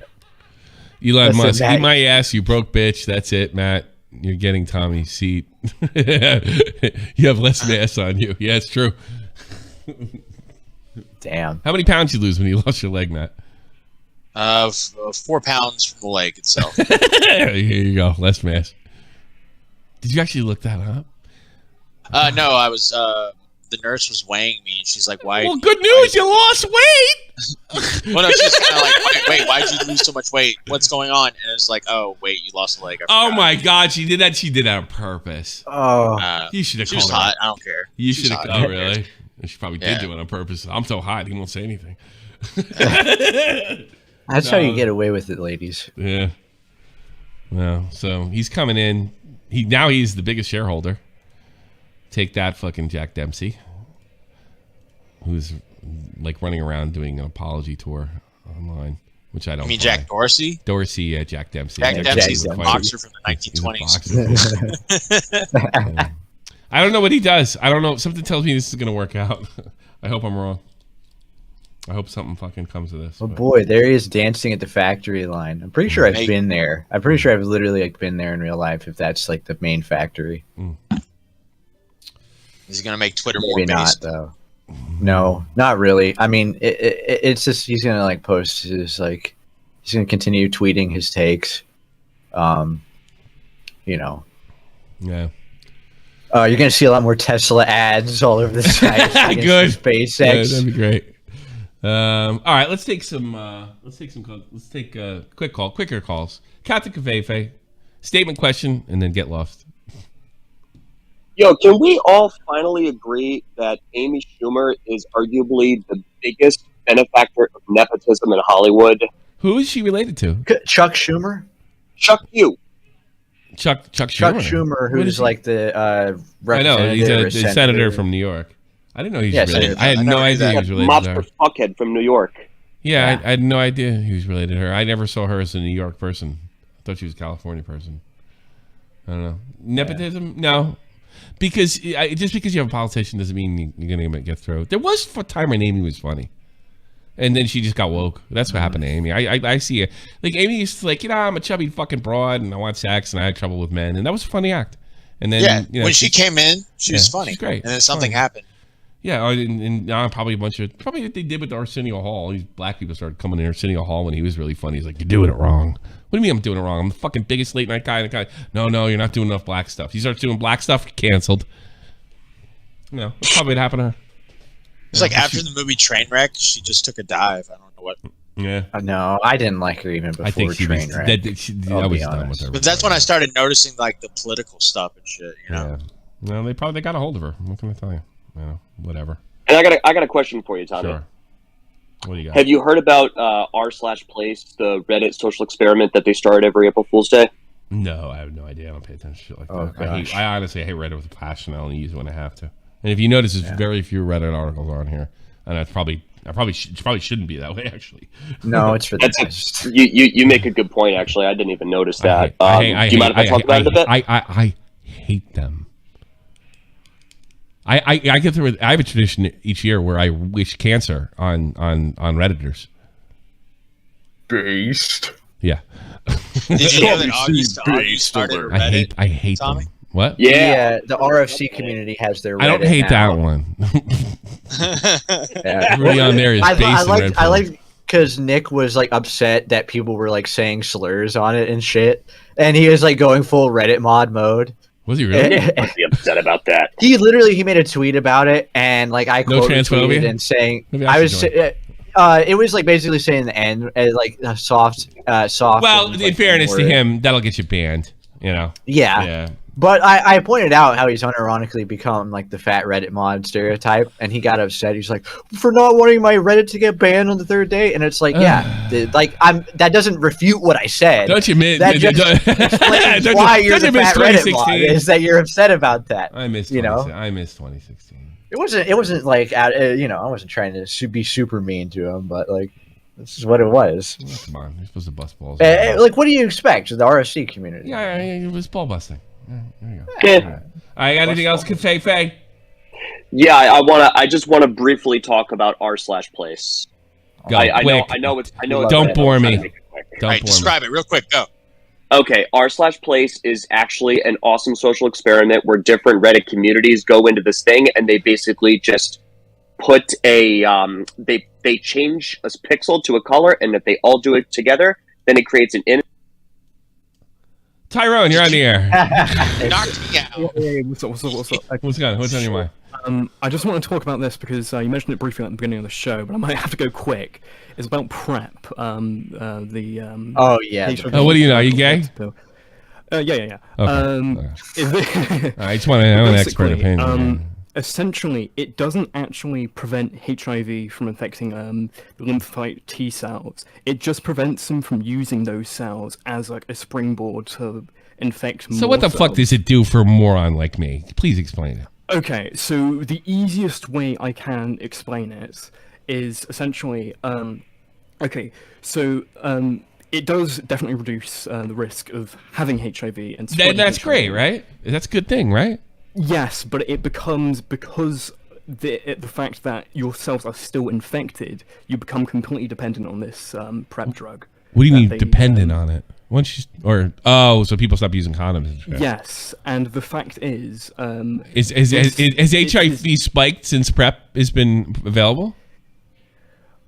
Speaker 1: Elon Musk, eat my ass, you broke bitch. That's it, Matt. You're getting Tommy's seat. You have less mass on you. Yeah, it's true.
Speaker 3: Damn.
Speaker 1: How many pounds you lose when you lost your leg, Matt?
Speaker 4: 4 pounds from the leg itself.
Speaker 1: Here you go. Less mass. Did you actually look that up?
Speaker 4: No, I was. The nurse was weighing me, and she's like, "Why?"
Speaker 1: Well, good news, you lost weight.
Speaker 4: Well, no, she's kind of like, "Wait, why'd you lose so much weight? What's going on?" And it's like, "Oh, wait, you lost a leg."
Speaker 1: Oh my God, she did that. She did that on purpose.
Speaker 3: Oh,
Speaker 1: you should have.
Speaker 4: She was hot. I don't care.
Speaker 1: You should have. Oh, really? She probably did do it on purpose. I'm so hot, he won't say anything.
Speaker 3: That's how you get away with it, ladies.
Speaker 1: Yeah. No, so he's coming in. He's the biggest shareholder. Take that, fucking Jack Dempsey, who's like running around doing an apology tour online, which I don't.
Speaker 4: You mean Jack Dorsey?
Speaker 1: Dorsey, yeah, Jack Dempsey.
Speaker 4: Jack Dempsey's a boxer from the 1920s.
Speaker 1: I don't know what he does. I don't know. Something tells me this is gonna work out. I hope I'm wrong. I hope something fucking comes of this.
Speaker 3: Oh boy, there he is dancing at the factory line. I'm pretty sure I've been there. I'm pretty sure I've literally like been there in real life. If that's like the main factory.
Speaker 4: Is he gonna make Twitter
Speaker 3: Maybe
Speaker 4: more
Speaker 3: not though. No, not really. I mean, it's just he's gonna like post his like he's gonna continue tweeting his takes. You know.
Speaker 1: Yeah.
Speaker 3: You're gonna see a lot more Tesla ads all over the site.
Speaker 1: Good.
Speaker 3: SpaceX.
Speaker 1: Yeah, that'd be great. All right, let's take quicker calls. Captain Cavefе, statement, question, and then get lost.
Speaker 11: Yo, can we all finally agree that Amy Schumer is arguably the biggest benefactor of nepotism in Hollywood?
Speaker 1: Who is she related to?
Speaker 3: Chuck Schumer.
Speaker 11: Chuck you.
Speaker 1: Chuck Schumer.
Speaker 3: Chuck Schumer, who's like the representative.
Speaker 1: I know he's a senator from New York. I didn't know he was related. I had no idea he was related to her.
Speaker 11: Monster fuckhead from New York.
Speaker 1: Yeah, I had no idea he was related to her. I never saw her as a New York person. I thought she was a California person. I don't know. Nepotism? No. Because just because you have a politician doesn't mean you're going to get through. There was a time when Amy was funny. And then she just got woke. That's what happened to Amy. I see it. Like, Amy used to like, I'm a chubby fucking broad and I want sex and I had trouble with men. And that was a funny act. And then,
Speaker 4: when she came in, she was funny.
Speaker 1: She's great.
Speaker 4: And then something happened.
Speaker 1: Yeah, and probably what they did with Arsenio Hall. These black people started coming in Arsenio Hall when he was really funny. He's like, you're doing it wrong. What do you mean I'm doing it wrong? I'm the fucking biggest late night guy in the guy. No, you're not doing enough black stuff. You start doing black stuff, you're canceled. No, that's probably what happened to her.
Speaker 4: It's like after the movie Trainwreck, she just took a dive. I don't know what.
Speaker 1: Yeah.
Speaker 3: No, I didn't like her even before Trainwreck.
Speaker 1: I was done with her.
Speaker 4: But that's when I started noticing like the political stuff and shit. You know.
Speaker 1: Yeah. No, they got a hold of her. What can I tell you? Whatever.
Speaker 11: And I got a question for you, Tommy.
Speaker 1: Sure. What do you got?
Speaker 11: Have you heard about r/place, the Reddit social experiment that they start every April Fool's Day?
Speaker 1: No, I have no idea. I don't pay attention to shit like that.
Speaker 3: Gosh.
Speaker 1: I honestly hate Reddit with a passion. I only use it when I have to. And if you notice, there's very few Reddit articles on here, and I probably shouldn't be that way. Actually,
Speaker 3: no, it's for the best.
Speaker 11: You make a good point. Actually, I didn't even notice that. Do you mind if I talk about it a bit?
Speaker 1: I hate them. I get through. I have a tradition each year where I wish cancer on Redditors.
Speaker 3: Based.
Speaker 1: Yeah.
Speaker 4: Did you know that August started Reddit?
Speaker 1: I hate them. What?
Speaker 3: Yeah, the RFC community has their Reddit.
Speaker 1: I don't hate
Speaker 3: now.
Speaker 1: that one. Everybody on there is based
Speaker 3: I like because Nick was like upset that people were like saying slurs on it and shit, and he was like going full Reddit mod mode.
Speaker 1: Was he really?
Speaker 11: I'd be upset about that.
Speaker 3: He made a tweet about it, and like I tweeted and saying it was like basically saying the end like soft.
Speaker 1: Well, in fairness to him, that'll get you banned. You know.
Speaker 3: Yeah. But I pointed out how he's unironically become like the fat Reddit mod stereotype, and he got upset. He's like, for not wanting my Reddit to get banned on the third day, and it's like, that doesn't refute what I said.
Speaker 1: Don't you admit?
Speaker 3: That just explains why you're the fat Reddit mod, is that you're upset about that.
Speaker 1: I miss 2016.
Speaker 3: It wasn't like I wasn't trying to be super mean to him, but like this is what it was.
Speaker 1: Well, come on, you're supposed to bust balls.
Speaker 3: Like, what do you expect? The RSC community.
Speaker 1: Yeah, it was ball busting. There you go.
Speaker 11: Yeah.
Speaker 1: All right. I got anything else, Faye?
Speaker 11: Yeah, I just want to briefly talk about r/place. I know.
Speaker 1: Don't bore me.
Speaker 4: Describe it real quick. Go.
Speaker 11: Okay, r/place is actually an awesome social experiment where different Reddit communities go into this thing and they basically just put a they change a pixel to a color, and if they all do it together, then it creates an image.
Speaker 1: Tyrone, you're on the air.
Speaker 4: Knocked me out.
Speaker 12: Yeah, what's up?
Speaker 1: What's on your mind?
Speaker 12: I just want to talk about this because you mentioned it briefly at the beginning of the show, but I might have to go quick. It's about PrEP.
Speaker 3: Oh yeah.
Speaker 1: What do you know? Are you gay?
Speaker 12: Yeah.
Speaker 1: Okay. I just want to know an expert opinion.
Speaker 12: Essentially, it doesn't actually prevent HIV from infecting the lymphocyte T cells. It just prevents them from using those cells as like a springboard to infect more.
Speaker 1: So what the fuck does it do for a moron like me? Please explain it.
Speaker 12: Okay, so the easiest way I can explain it is essentially, it does definitely reduce the risk of having HIV and spreading
Speaker 1: That's
Speaker 12: HIV.
Speaker 1: great, right? That's a good thing, right?
Speaker 12: Yes, but it becomes, because the fact that your cells are still infected, you become completely dependent on this PrEP drug.
Speaker 1: What do you mean dependent on it? So people stop using condoms and shit.
Speaker 12: Yes, and the fact is
Speaker 1: has HIV spiked since PrEP has been available?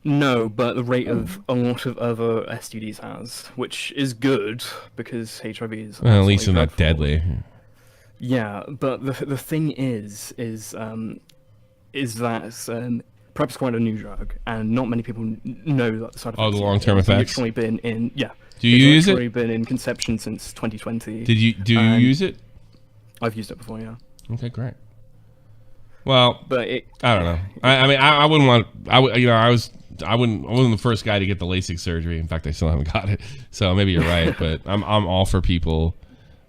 Speaker 12: No, but the rate of a lot of other STDs has, which is good because HIV is.
Speaker 1: Well, at least they're not deadly.
Speaker 12: Yeah, but the thing is that PrEP is quite a new drug, and not many people know that the side effects.
Speaker 1: Oh, the long-term effects.
Speaker 12: It's literally been in
Speaker 1: Do you use it?
Speaker 12: It's literally been in conception since 2020.
Speaker 1: Do you use it?
Speaker 12: I've used it before, yeah.
Speaker 1: Okay, great. Well,
Speaker 12: but
Speaker 1: I don't know. I wouldn't want. I wasn't the first guy to get the LASIK surgery. In fact, I still haven't got it. So maybe you're right, but I'm all for people,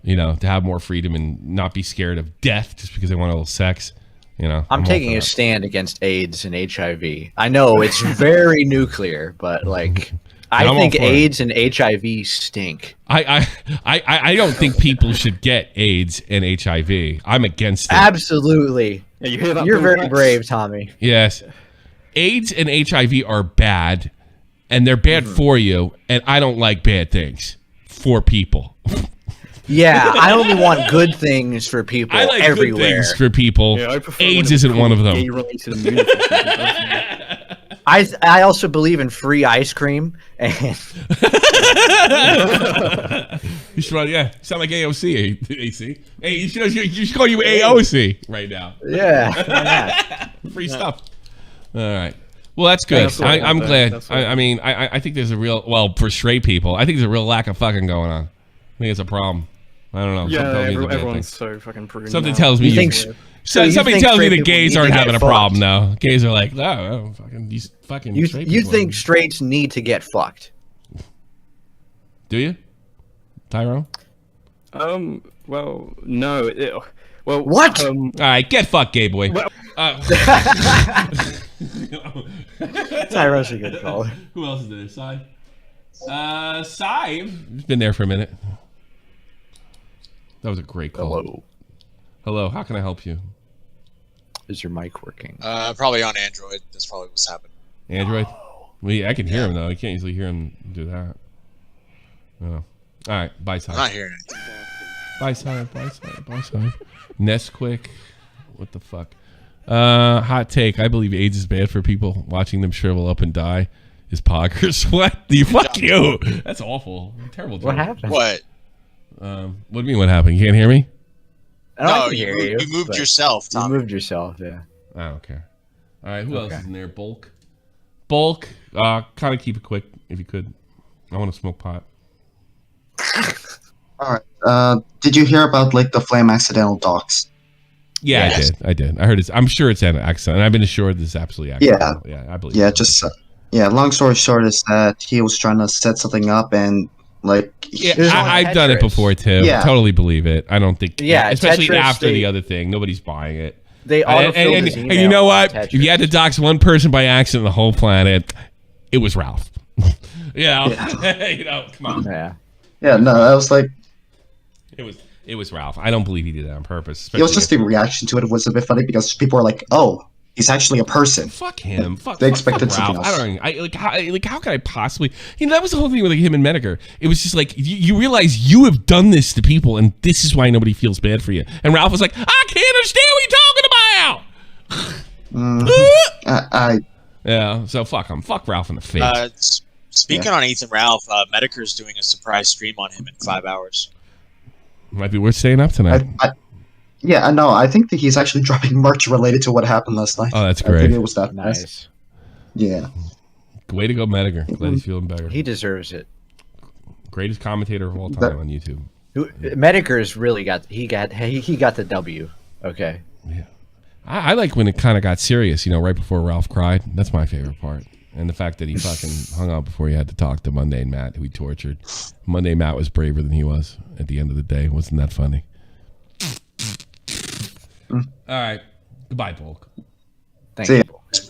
Speaker 1: to have more freedom and not be scared of death just because they want a little sex.
Speaker 3: I'm taking a stand against AIDS and HIV. I know it's very nuclear, but like, I think AIDS and HIV stink.
Speaker 1: I don't think people should get AIDS and HIV. I'm against it.
Speaker 3: Absolutely.
Speaker 12: Yeah, you hear that?
Speaker 3: You're very brave, Tommy.
Speaker 1: Yes. AIDS and HIV are bad, and they're bad for you, and I don't like bad things for people.
Speaker 3: Yeah, I only want good things for people
Speaker 1: I like
Speaker 3: everywhere.
Speaker 1: Good things for people. Yeah, AIDS isn't one of them.
Speaker 3: I also believe in free ice cream. And
Speaker 1: you should, sound like AOC, AC. Hey, you should call you AOC right now.
Speaker 3: Yeah.
Speaker 1: Free stuff. All right. Well, that's good. I'm glad. I think there's a real, for straight people, I think there's a real lack of fucking going on. I think it's a problem. I don't know.
Speaker 12: Yeah, everyone's so fucking prudent.
Speaker 1: Something tells me somebody tells me the gays aren't having a problem now. Gays are like, fucking these fucking.
Speaker 3: You think straights need to get fucked?
Speaker 1: Do you, Tyrone?
Speaker 12: Well, no.
Speaker 3: What?
Speaker 1: All right, get fucked, gay boy.
Speaker 12: Well,
Speaker 3: Tyrone's a good caller.
Speaker 1: Who else is there? Sive. He's been there for a minute. That was a great call. Hello. How can I help you?
Speaker 3: Is your mic working?
Speaker 4: Probably on Android. That's probably what's happening.
Speaker 1: Android? Well, I can hear him though. I can't easily hear him do that. Oh. All right. Bye, Sive.
Speaker 4: I'm not hearing anything.
Speaker 1: Bye, Sive. Nesquik. What the fuck? Hot take. I believe AIDS is bad for people. Watching them shrivel up and die is poggers. What? Fuck you. That's awful. Terrible.
Speaker 3: What happened?
Speaker 4: What?
Speaker 1: What do you mean what happened? You can't hear me?
Speaker 4: No, you moved yourself, Tom.
Speaker 3: You moved yourself, yeah.
Speaker 1: I don't care. All right, who else is in there? Bulk. Kind of keep it quick if you could. I want to smoke pot.
Speaker 13: All right. Did you hear about like the Flame accidental docs?
Speaker 1: Yeah, yes. I did. I heard it's. I'm sure it's an accident. I've been assured this is absolutely accidental. Yeah, I believe.
Speaker 13: Yeah, long story short is that he was trying to set something up and like.
Speaker 1: Yeah, I've done it before too.
Speaker 13: Yeah.
Speaker 1: Totally believe it. I don't think.
Speaker 3: Yeah,
Speaker 1: especially
Speaker 3: Tetris,
Speaker 1: after the other thing, nobody's buying it.
Speaker 3: They autofilled his email.
Speaker 1: And you know what? If you had to dox one person by accident, the whole planet, it was Ralph. You know, come on.
Speaker 13: Yeah, no, I was like,
Speaker 1: it was Ralph. I don't believe he did that on purpose.
Speaker 13: It was just the reaction to it was a bit funny because people were like, "Oh, he's actually a person."
Speaker 1: Fuck him.
Speaker 13: They expected
Speaker 1: fuck
Speaker 13: something
Speaker 1: Ralph.
Speaker 13: else.
Speaker 1: I don't know. How could I possibly? That was the whole thing with him and Medicare. It was just like you realize you have done this to people, and this is why nobody feels bad for you. And Ralph was like, "I can't understand what you're talking about." Yeah. So fuck him. Fuck Ralph in the face.
Speaker 4: Speaking on Ethan Ralph, Medicare's doing a surprise stream on him in 5 hours.
Speaker 1: Might be worth staying up tonight.
Speaker 13: Yeah, no, I think that he's actually dropping merch related to what happened last night.
Speaker 1: Oh, that's great.
Speaker 13: I think it was that
Speaker 3: nice.
Speaker 13: Yeah.
Speaker 1: Way to go, Medicare. Glad he's feeling better.
Speaker 3: He deserves it.
Speaker 1: Greatest commentator of all time on YouTube.
Speaker 3: Medicare's really got the W. Okay.
Speaker 1: Yeah. I like when it kind of got serious, right before Ralph cried. That's my favorite part. And the fact that he fucking hung out before he had to talk to Monday Matt, who he tortured. Monday Matt was braver than he was at the end of the day. Wasn't that funny? All right. Goodbye, Polk.
Speaker 3: Thank you.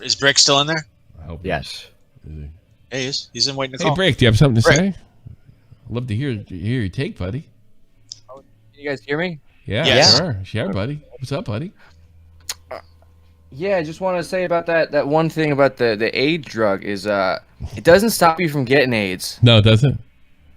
Speaker 4: Is Brick still in there?
Speaker 1: I hope
Speaker 3: yes.
Speaker 4: Hey, he is. He's in waiting to call.
Speaker 1: Hey, Brick, do you have something to say? I'd love to hear your take, buddy.
Speaker 14: Oh, can you guys hear me?
Speaker 1: Yeah, sure, buddy. What's up, buddy?
Speaker 14: Yeah, I just want to say about that one thing about the AIDS drug is it doesn't stop you from getting AIDS.
Speaker 1: No, it doesn't.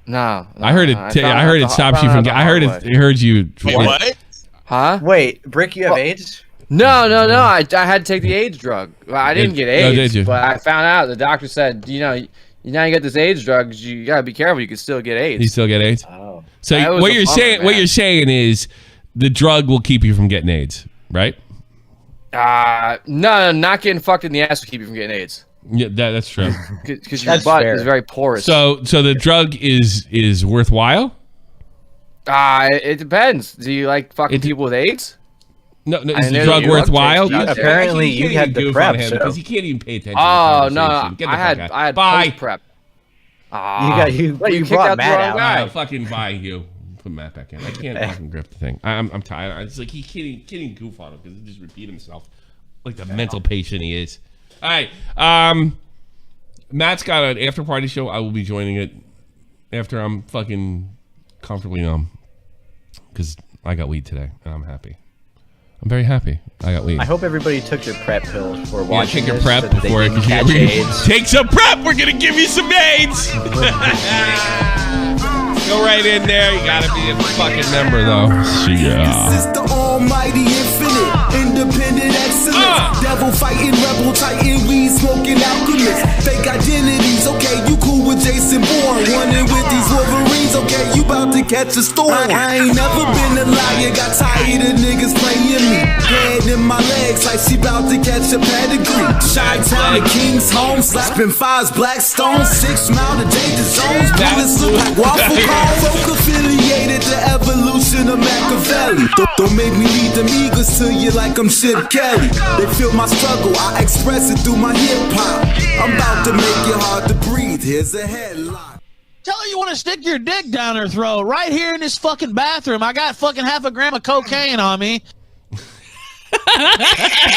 Speaker 14: No,
Speaker 1: I heard it. I heard it stops you from. I heard it. I heard you.
Speaker 4: Wait, what?
Speaker 14: Huh?
Speaker 3: Wait, Brick, you have AIDS?
Speaker 14: No. I had to take the AIDS drug. Well, I didn't get AIDS,
Speaker 1: did you?
Speaker 14: but I found out the doctor said, now you get this AIDS drug. You gotta be careful. You can still get AIDS.
Speaker 1: You still get AIDS.
Speaker 14: Oh.
Speaker 1: So what you're saying is the drug will keep you from getting AIDS, right?
Speaker 14: No, not getting fucked in the ass will keep you from getting AIDS.
Speaker 1: Yeah, that's true.
Speaker 14: Because your butt is very porous.
Speaker 1: So the drug is worthwhile?
Speaker 14: It depends. Do you like fucking people with AIDS?
Speaker 1: No, is the drug worthwhile?
Speaker 3: Apparently, you had the prep
Speaker 1: because he can't even pay attention.
Speaker 14: Oh no, I had post prep.
Speaker 3: You
Speaker 14: kicked out
Speaker 3: Matt
Speaker 14: the wrong guy.
Speaker 1: I'll fucking buy you. Put Matt back in. I can't fucking grip the thing. I'm tired. It's like he can't even goof on him because he just repeat himself like the mental patient he is. All right, Matt's got an after party show. I will be joining it after I'm fucking comfortably numb because I got weed today and I'm happy. I'm very happy. I got weed.
Speaker 3: I hope everybody took their prep pills before watching
Speaker 1: take your
Speaker 3: this
Speaker 1: prep
Speaker 3: so that they
Speaker 1: before
Speaker 3: didn't catch AIDS.
Speaker 1: Take some prep. We're gonna give you some AIDS. Go right in there. You gotta be a fucking member though. See ya.
Speaker 15: This is the almighty infinite, independent excellence, devil fighting, rebel titan, weed smoking alchemist, fake identities. Okay, you cool with Jason Bourne, running with these Wolverines. Okay, you about to catch a storm. I ain't never been a liar, got tired of niggas playing me. Head in my legs like she about to catch a pedigree. Chi-town to King's home, slapping fives, black stones, 6 mile to danger zones. Bullets look like waffle cones. Folk affiliated the evolution of Machiavelli. Don't make me lead them eagles to you like I'm Chip Kelly. They feel my struggle, I express it through my hip hop. I'm about to make it hard to breathe. Here's a headline.
Speaker 16: Tell her you want to stick your dick down her throat right here in this fucking bathroom. I got fucking half a gram of cocaine on me.